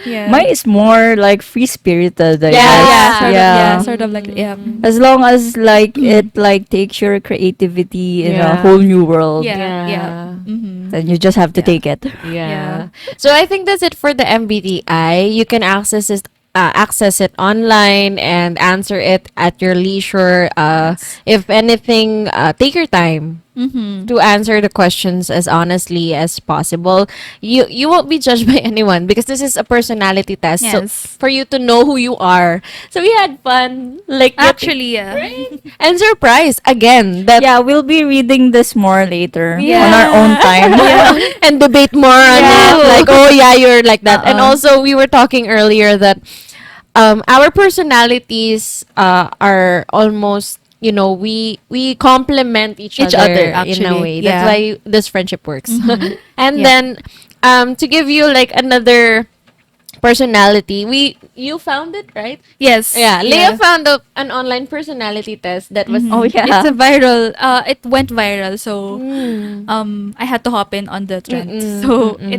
Yeah. Mine is more like free spirited, I Yeah, guess. yeah, sort of, yeah. sort of like yeah. As long as like it like takes your creativity in a Yeah. whole new world, Yeah. Yeah. Yeah. Mm-hmm. then you just have to take it. Yeah. So I think that's it for the MBTI. You can access it online and answer it at your leisure. If anything, take your time Mm-hmm. to answer the questions as honestly as possible. You won't be judged by anyone because this is a personality test. Yes. So for you to know who you are. So we had fun, like Actually, yeah. and surprise again that Yeah, we'll be reading this more later Yeah. on our own time. and debate more on Yeah. it. Like, oh yeah, you're like that. And Uh-uh. also, we were talking earlier that our personalities are almost, we complement each Each other other, in a actually. way. That's Yeah. why this friendship works. And Yeah. then to give you like another personality, you found it, right? Yes. Yeah, Leah found an online personality test that was Oh yeah. It's a viral. It went viral, so Mm. I had to hop in on the trend. Mm-mm, So mm-mm.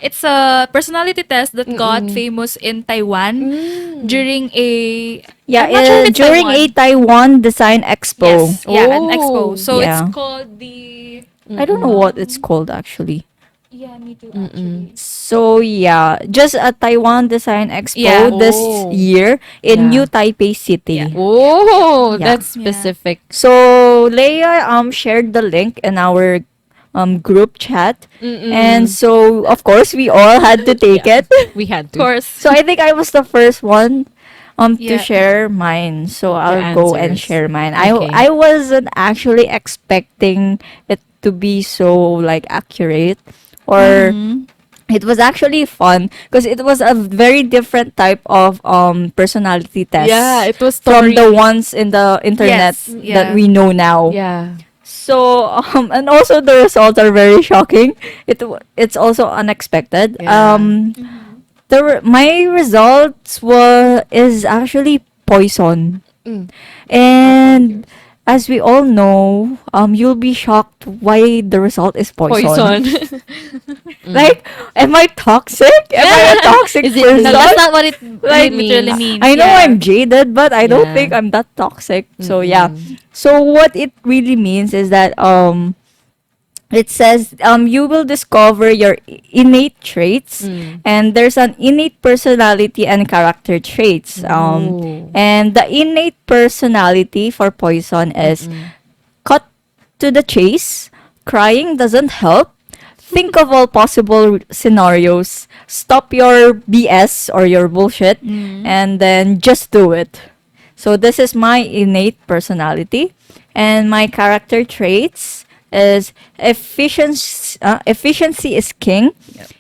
it's a personality test that got famous in Taiwan during a Yeah, I'm not sure if it's during Taiwan. a Taiwan Design Expo. Yes, yeah, an Oh, expo. So yeah. it's called the I don't know what it's called actually. yeah, me too actually. So yeah, just a Taiwan Design Expo Yeah. this Oh. year in Yeah. New Taipei City. Yeah. Oh, Yeah. that's specific. So Leia shared the link in our group chat, and so of course we all had to take it. We had Of to. course. So I think I was the first one to Yeah. share mine. So I'll go and answers. share mine. Okay. I wasn't actually expecting it to be so like accurate, or it was actually fun because it was a very different type of personality test. Yeah, it was from story. the ones in the internet Yes, that yeah. we know now. Yeah. So and also the results are very shocking. It's also unexpected. Yeah. My results is actually poison. Mm. And as we all know, you'll be shocked why the result is poison. Like, am I toxic? Am I a toxic Is it- person? No, that's not what it Like, literally means. I know Yeah. I'm jaded, but I don't Yeah. think I'm that toxic. So yeah. So what it really means is that it says you will discover your innate traits, and there's an innate personality and character traits. Ooh. And the innate personality for poison is cut to the chase, crying doesn't help, think of all possible scenarios, stop your BS or your bullshit, and then just do it. So this is my innate personality, and my character traits is efficiency is king,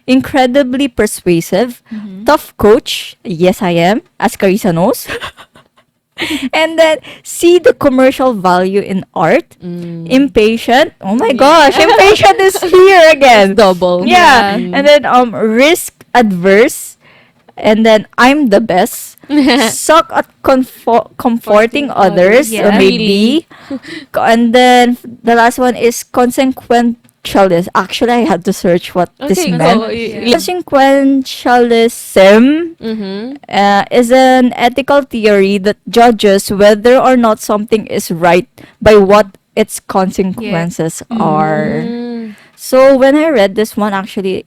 incredibly persuasive, tough coach. Yes, I am, as Carissa knows. And then C, the commercial value in art. Impatient. Oh my gosh, impatient is here again. Double. Yeah. Yeah. And then risk adverse. And then I'm the best. Suck at comforting others. Yeah. Maybe. And then the last one is consequentialist. Actually, I had to search what this Okay, meant. go. Consequentialism Mm-hmm. is an ethical theory that judges whether or not something is right by what its consequences are. So when I read this one, actually,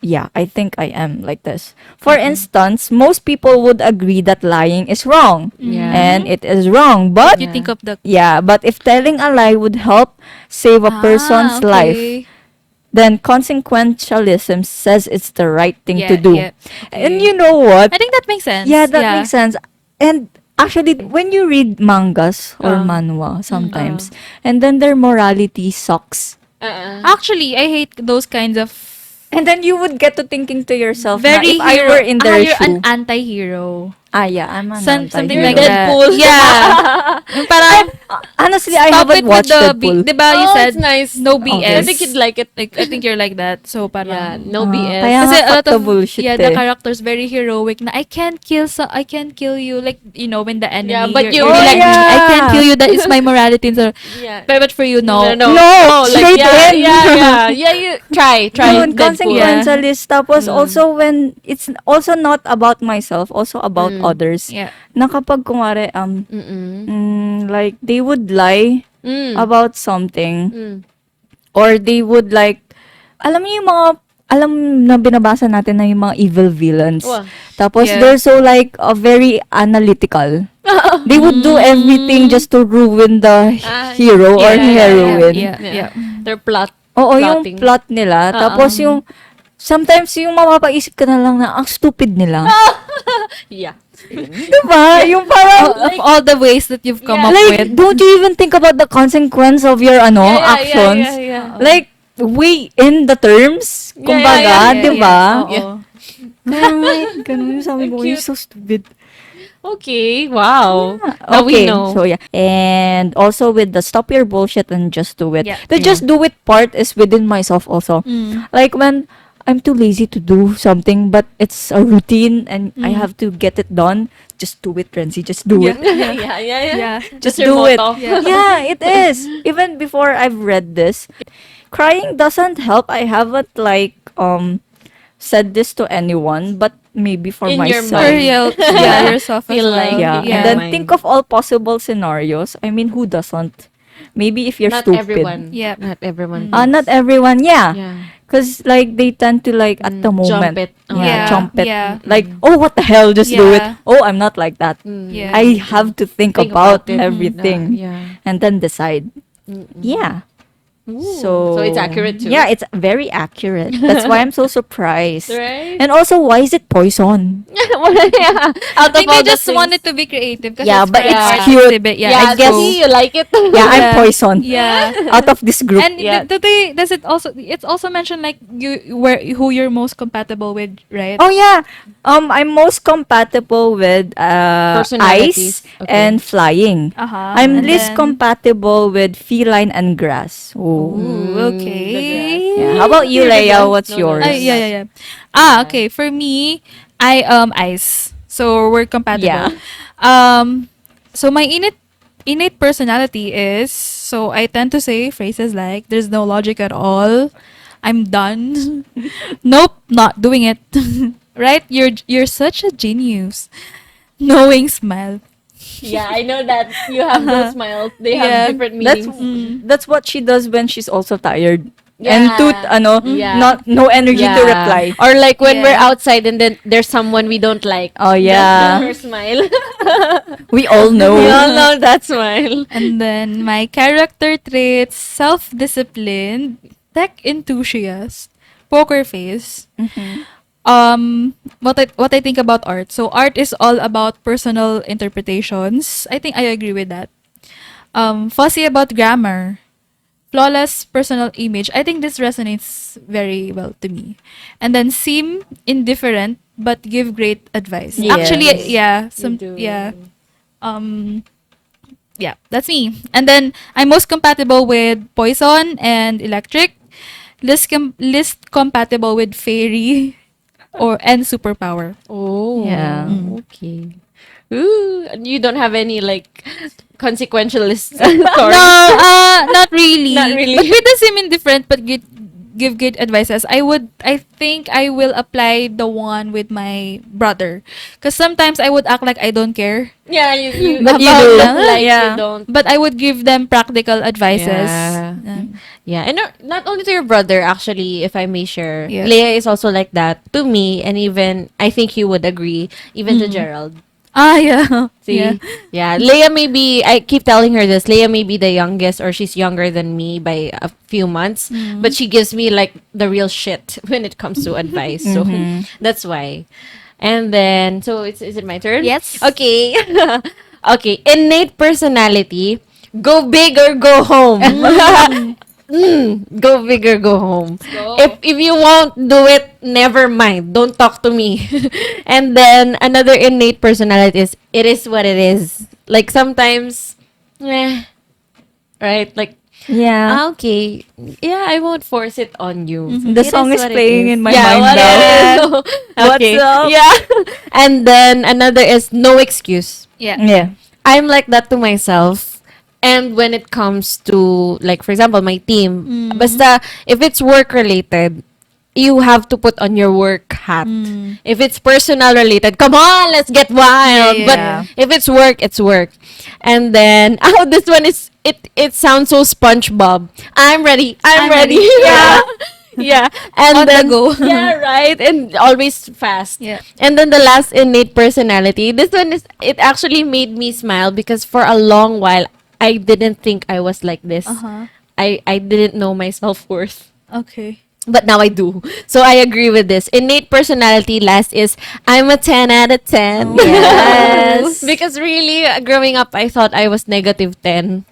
yeah, I think I am like this. For instance, most people would agree that lying is wrong. Yeah. And it is wrong. But You think of the yeah, but if telling a lie would help save a person's life, okay. then consequentialism says it's the right thing to Yeah, do. yeah. And Okay. you know what? I think that makes sense. Yeah, that makes sense. And actually, when you read mangas or manhwa sometimes, and then their morality sucks. Actually, I hate those kinds of And then you would get to thinking to yourself, very if I hero. were in their You're shoe. an anti-hero. Yeah, I'm an Something anti-hero. like that. Yeah. Yung parang Honestly, I stop haven't it with watched the Deadpool. diba you Oh, said it's nice. no Okay. BS. I think you'd like it. Like I think you're like that. So parang Yeah, no Kaya BS. kasi nga a lot cut the of bullshit the eh. characters very heroic na I can't kill you, like you know when the enemy Yeah, but you're you really really- like yeah. I can't kill you, that is my morality. So Yeah. but for you no. No, like, straight yeah, in. yeah, you try Yun, Deadpool. consequentialist. Tapos also when it's also not about myself, also about others. Yeah. Na kapag kunwari, like they would lie about something, or they would like, alam mo yung mga, alam na binabasa natin na yung mga evil villains. Wow. Tapos Yeah. they're so like very analytical. They would do everything just to ruin the hero or heroine. Yeah. Their plot. Oo, yung Plotting. plot nila. Tapos yung, sometimes yung mapapaisip ka na lang na ang stupid nila. Yeah. Diba? Yung parang, Of all the ways that you've come up like, with. don't you even think about the consequence of your actions? Yeah. Like, weigh in the terms, kumbaga, yeah, di ba? Oo. Kaya, ganun yung sabi ko, Cute. you're so stupid. Okay. Wow. Now we Okay, know. so yeah. And also with the stop your bullshit and just do it. Yeah. The just do it part is within myself also. Like when I'm too lazy to do something, but it's a routine and I have to get it done, just do it, Renzi. Just do it. yeah. Yeah. Just That's your do it. motto. Yeah, it is. Even before I've read this, crying doesn't help. I haven't like said this to anyone, but maybe for In your myself. For mind. real, yeah, yourself as Feel well. like- Yeah. Yeah. And then Mind. think of all possible scenarios. I mean, who doesn't? Maybe if you're Not stupid. everyone. Yeah. Not everyone. Not everyone, yeah. Yeah. Because like they tend to like at the moment. Jump it. Yeah, Yeah, jump it. yeah. Like, oh, what the hell? Just do it. Yeah. Oh, I'm not like that. Yeah. I have to think about it. everything Yeah. and then decide. Yeah. So it's accurate too. Yeah, it's very accurate. That's why I'm so surprised. Right? And also, why is it poison? yeah. Out I think of all they the just things. wanted to be creative. Kasi Yeah, it's but for it's art cute. exhibit. Yeah, Yeah, I guess- see, you like it. Yeah, I'm Yeah. poison. Yeah. Out of this group. And Yeah. does it also, it's also mentioned like who you're most compatible with, right? Oh yeah. I'm most compatible with Personalities. ice Okay. and flying. Uh-huh. I'm And least then- compatible with feline and grass. Oh. Ooh, okay. Yeah. How about you, You're the Leia? grass. What's No, yours? Yeah. Okay. For me, I ice. So we're compatible. Yeah. So my innate personality is, so I tend to say phrases like there's no logic at all. I'm done. Nope, not doing it. Right? You're such a genius. Knowing smile. Yeah, I know that you have those smiles. They have Yeah. different That's meanings. that's what she does when she's also tired. Yeah. And Yeah. no energy to Yeah. reply. Or like when we're Yeah. outside and then there's someone we don't like. Oh yeah. Her smile. We all know. We all know that smile. And then my character traits: self-disciplined, tech enthusiast, poker face. What I think about art. So art is all about personal interpretations. I think I agree with that. Fussy about grammar, flawless personal image. I think this resonates very well to me. And then seem indifferent but give great advice. Yes. Actually, yeah, some do. yeah. Yeah, that's me. And then I'm most compatible with poison and electric. Least compatible with fairy or and superpower. Oh, Yeah. okay. Ooh, and you don't have any like consequentialist No, stories? not really. Not really. But with the same indifferent but give good advices. I think I will apply the one with my brother. Because sometimes I would act like I don't care. Yeah, you But you about do. them, like Yeah. you don't. But I would give them practical advices. Yeah. Um, Yeah, and not only to your brother, actually, if I may share, Yeah. Leia is also like that to me, and even I think you would agree, even to Gerald. yeah. See, Yeah. yeah, Leia may be. I keep telling her this. Leia may be the youngest, or she's younger than me by a few months, but she gives me like the real shit when it comes to advice. So that's why. And then, so is it my turn? Yes. Okay. Okay. Innate personality. Go big or go home. Go big or go home. go. If you won't do it, never mind. Don't talk to me. And then another innate personality is it is what it is. Like sometimes, right? Like Yeah. okay, yeah, I won't force it on you. The It song is what it playing is. in my Yeah, mind what now. it is. Okay. What's up? Yeah. And then another is no excuse. Yeah. Yeah. I'm like that to myself. And when it comes to, like, for example, my team, basta, if it's work related, you have to put on your work hat. If it's personal related, come on, let's get wild. Yeah, But yeah. if it's work, it's work. And then, oh, this one is, it sounds so SpongeBob. I'm ready. I'm I'm ready. ready. Yeah. Yeah. And On the then, go. yeah, right. And always fast. Yeah. And then the last innate personality. This one is, it actually made me smile because for a long while, I didn't think I was like this. Uh-huh. I didn't know my self-worth. Okay. But now I do. So I agree with this. Innate personality last is I'm a 10 out of 10. Yes. Because really, growing up, I thought I was negative 10.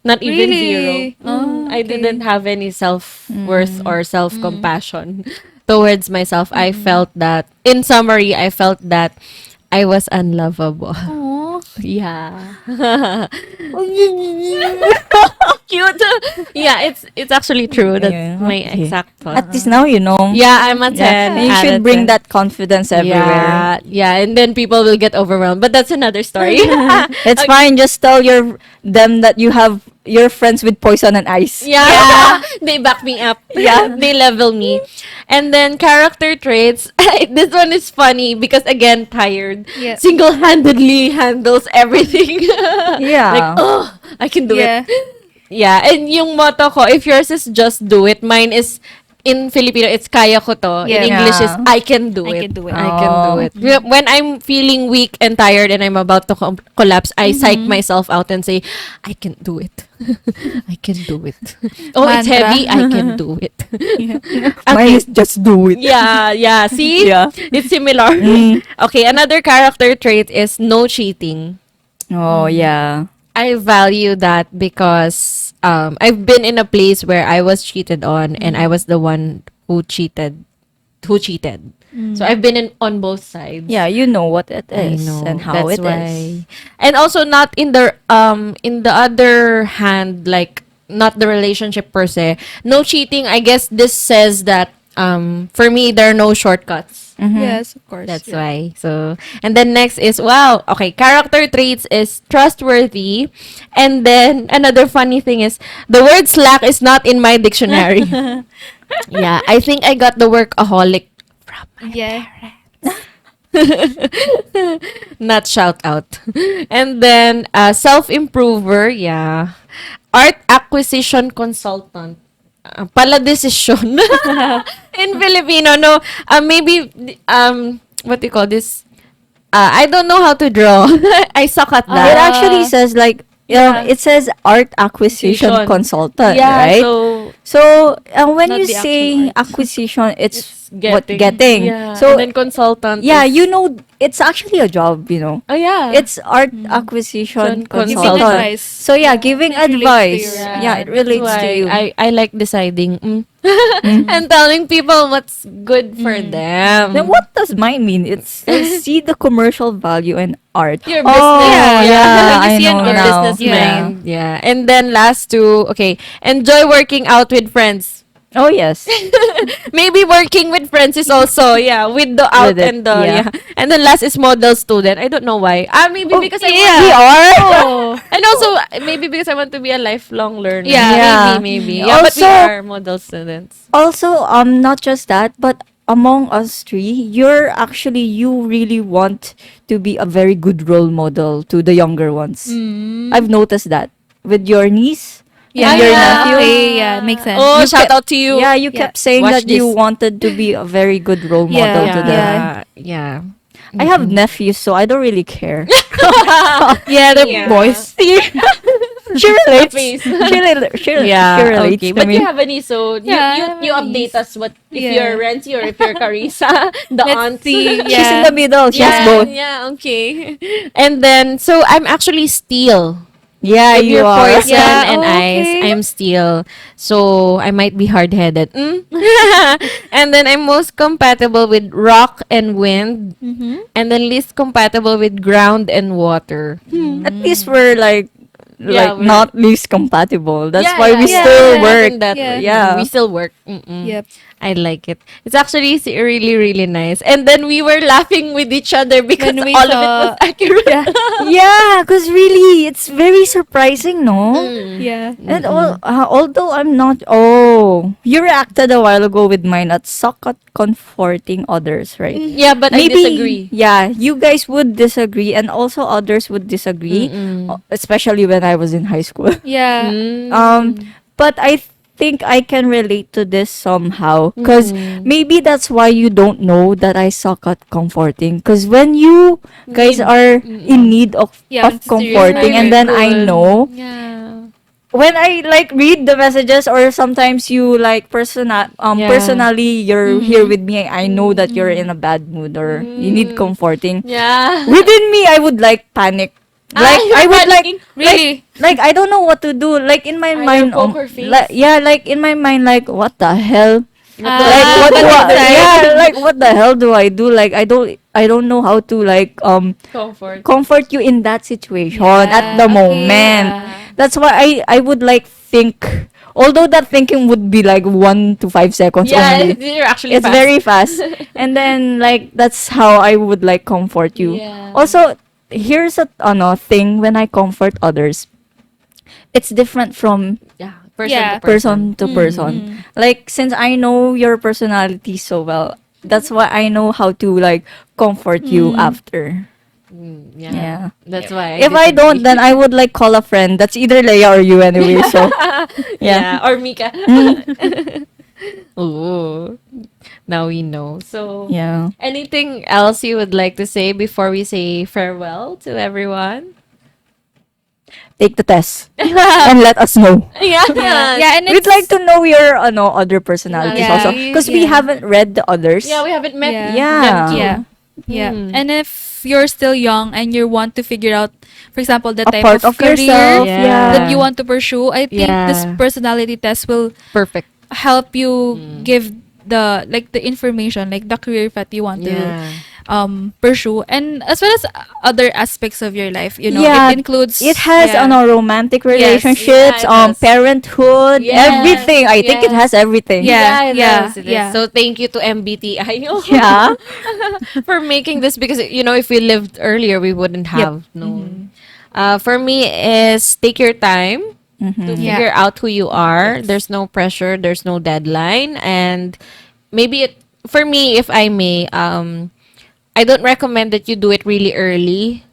Not even Really? 0. Oh, I okay. didn't have any self-worth or self-compassion towards myself. I felt that, in summary, I felt that I was unlovable. Aw. Yeah. Cute. Yeah, it's actually true. That's Yeah, my okay. exact thought. At least now you know. Yeah, I'm a 10. You out should of bring 10. that confidence everywhere. Yeah, yeah, and then people will get overwhelmed. But that's another story. It's fine. Just tell them that you're friends with poison and ice. Yeah. They back me up. Yeah. They level me. And then character traits. This one is funny because again, tired. Yeah. Single-handedly handles everything. Yeah. Like, oh, I can do Yeah. it. Yeah. And yung motto ko, if yours is just do it, mine is in Filipino, it's kaya ko to. Yeah. In English is Yeah. I can do I it. can do it. I can do Oh. it. When I'm feeling weak and tired and I'm about to collapse, I psych myself out and say, I can do it. I can do it. Oh, it's Mantra. heavy. I can do it. Mine is just do it. Yeah, yeah. See? Yeah. It's similar. Okay, another character trait is no cheating. Oh yeah. I value that because I've been in a place where I was cheated on and I was the one who cheated. So I've been on both sides. Yeah, you know what it I is know. and how That's it is. why. And also not in the other hand, like not the relationship per se. No cheating. I guess this says that for me there are no shortcuts. Yes, of course. That's yeah. why. So, and then next is, wow, okay, character traits is trustworthy. And then another funny thing is, the word slack is not in my dictionary. Yeah, I think I got the workaholic from my Yeah. not shout out. And then, self-improver, yeah. Art acquisition consultant. Pala decision. In Filipino, no. Maybe, what do you call this? I don't know how to draw. I suck at It that. actually says like Yeah. it says art acquisition Acquisition. consultant, Yeah, right? so So when Not you the actual say art. acquisition, it's it's what getting. Yeah. So And then consultant yeah, is, you know, it's actually a job. You know, oh yeah. it's art Mm. acquisition Giving consultant. Consultant. advice. So yeah, giving It relates to your advice. Yeah, Yeah, it that's relates to why you. I like deciding Mm. and telling people what's good for Mm. Then them. what does mine mean? It's I see the commercial value in art. Your business, Oh yeah. yeah, When you I see an know Your art, now. business yeah. Yeah. mind, yeah. And then last two, okay, enjoy working out with friends. Oh yes. Maybe working with friends is also, yeah, with the With out it. and the, Yeah. yeah. And then last is model student. I don't know why. Maybe Oh, because I want, we Yeah. are. Oh. and also maybe because I want to be a lifelong learner. Yeah. Yeah. Maybe. Mm. Yeah, but we Also, are model students. also, not just that, but among us three, you really want to be a very good role model to the younger ones. Mm. I've noticed that with your niece Yeah. and your Yeah. nephew. Okay. Yeah. Makes sense. Oh, You shout kept, out to you. yeah, you Yeah. kept saying Watch that you this. wanted to be a very good role model Yeah. to them. Yeah. Yeah. I have nephews, so I don't really care. Yeah. The Yeah. boys. See, she relates. Face. She Yeah, relates okay. to But me. you have a niece, so Yeah, I have you a update niece. us what if Yeah. you're Renzi or if you're Carissa, the Let's aunt. see. She's in Yeah. the middle. She has Yeah, both. yeah, okay. And then so I'm actually steel. Yeah, If you you're are. poison Yeah, and oh, ice, okay. I'm steel. So I might be hard-headed. And then I'm most compatible with rock and wind. Mm-hmm. And then least compatible with ground and water. At least we're Yeah, we're not least compatible. That's yeah, why we yeah, still yeah. work. in that Yeah. way. Yeah. We still work. Yep. I like it. It's actually really, really nice. And then we were laughing with each other because When we all of it was saw- accurate. Yeah. Yeah, because really, it's very surprising, no? Mm. Yeah. And although I'm not, you reacted a while ago with mine at suck at comforting others, right? Yeah, but I disagree. Yeah, you guys would disagree, and also others would disagree, especially when I was in high school. Yeah. Mm. But I think I can relate to this somehow, because Mm. maybe that's why you don't know that I suck at comforting. Because when you guys are in need Yeah, of it's serious. comforting, and then I Good. know Yeah. when I like read the messages, or sometimes you like Yeah. personally you're here with me, I know that you're in a bad mood or you need comforting. Yeah. Within me, I would like panic. Like you're I would panicking? Really? like I don't know what to do. Like in my Your mind, poker face. like in my mind, like what the hell? Like Ah, what do but I, inside- yeah, like what the hell do I do? Like I don't know how to like Comfort. comfort you in that situation at the okay, moment. yeah. That's why I would like think. Although that thinking would be like 1 to 5 seconds Yeah, only. you're actually It's fast. very fast. And then like that's how I would like comfort you. Yeah. Also, here's a thing when I comfort others. It's different from Yeah. Person Yeah. to person. person to person. Like since I know your personality so well, that's why I know how to like comfort you after. Yeah. Yeah. That's why. If I don't, then I would like call a friend. That's either Leia or you anyway. So yeah. yeah. Or Mika. Oh. Now we know. So Yeah. anything else you would like to say before we say farewell to everyone? Take the test and let us know. Yeah. Yeah, and We'd it's like to know your other personalities Yeah. also, because we Yeah. haven't read the others. Yeah, we haven't met Yeah. Yeah. them too. Yeah. Yeah. Hmm. And if you're still young and you want to figure out, for example, the A type part of of career yourself. Yeah. Yeah. that you want to pursue, I think this Yeah. personality test will Perfect. help you give the information, like the career path you want to Yeah. pursue, and as well as other aspects of your life. You know, Yeah, it includes It has yeah. romantic relationships, Yeah, it does. parenthood, Yes, everything. I think it yes. has everything. Yeah. it yeah, does, it is. yeah. So thank you to MBTI Yeah. for making this, because if we lived earlier we wouldn't have known. For me is take your time to Yeah. figure out who you are. There's no pressure, there's no deadline, and maybe for me, if I may, I don't recommend that you do it really early,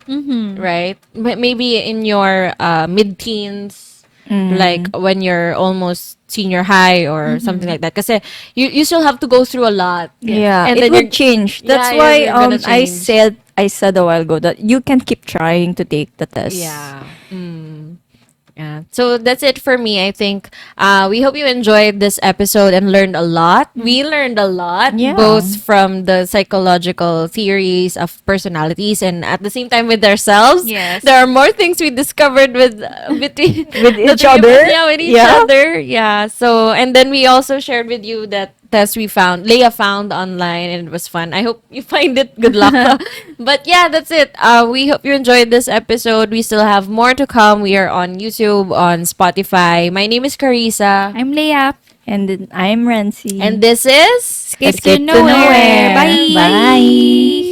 right? Maybe in your mid-teens, like when you're almost senior high or something like that. Because you still have to go through a lot. Yeah, And it then would change. That's yeah, why you're gonna I change. said a while ago that you can keep trying to take the test. Yeah. Mm. Yeah. So that's it for me. I think we hope you enjoyed this episode and learned a lot. We learned a lot, Yeah. both from the psychological theories of personalities and at the same time with ourselves. Yes. There are more things we discovered with between With the each three of us. other? Yeah, with each Yeah. other. Yeah. So and then we also shared with you that test Leah found online and it was fun. I hope you find it. Good luck. But yeah, that's it. We hope you enjoyed this episode. We still have more to come. We are on YouTube, on Spotify. My name is Carissa. I'm Leah. And then I'm Rency. And this is Escape to Escape to nowhere. nowhere. Bye. Bye.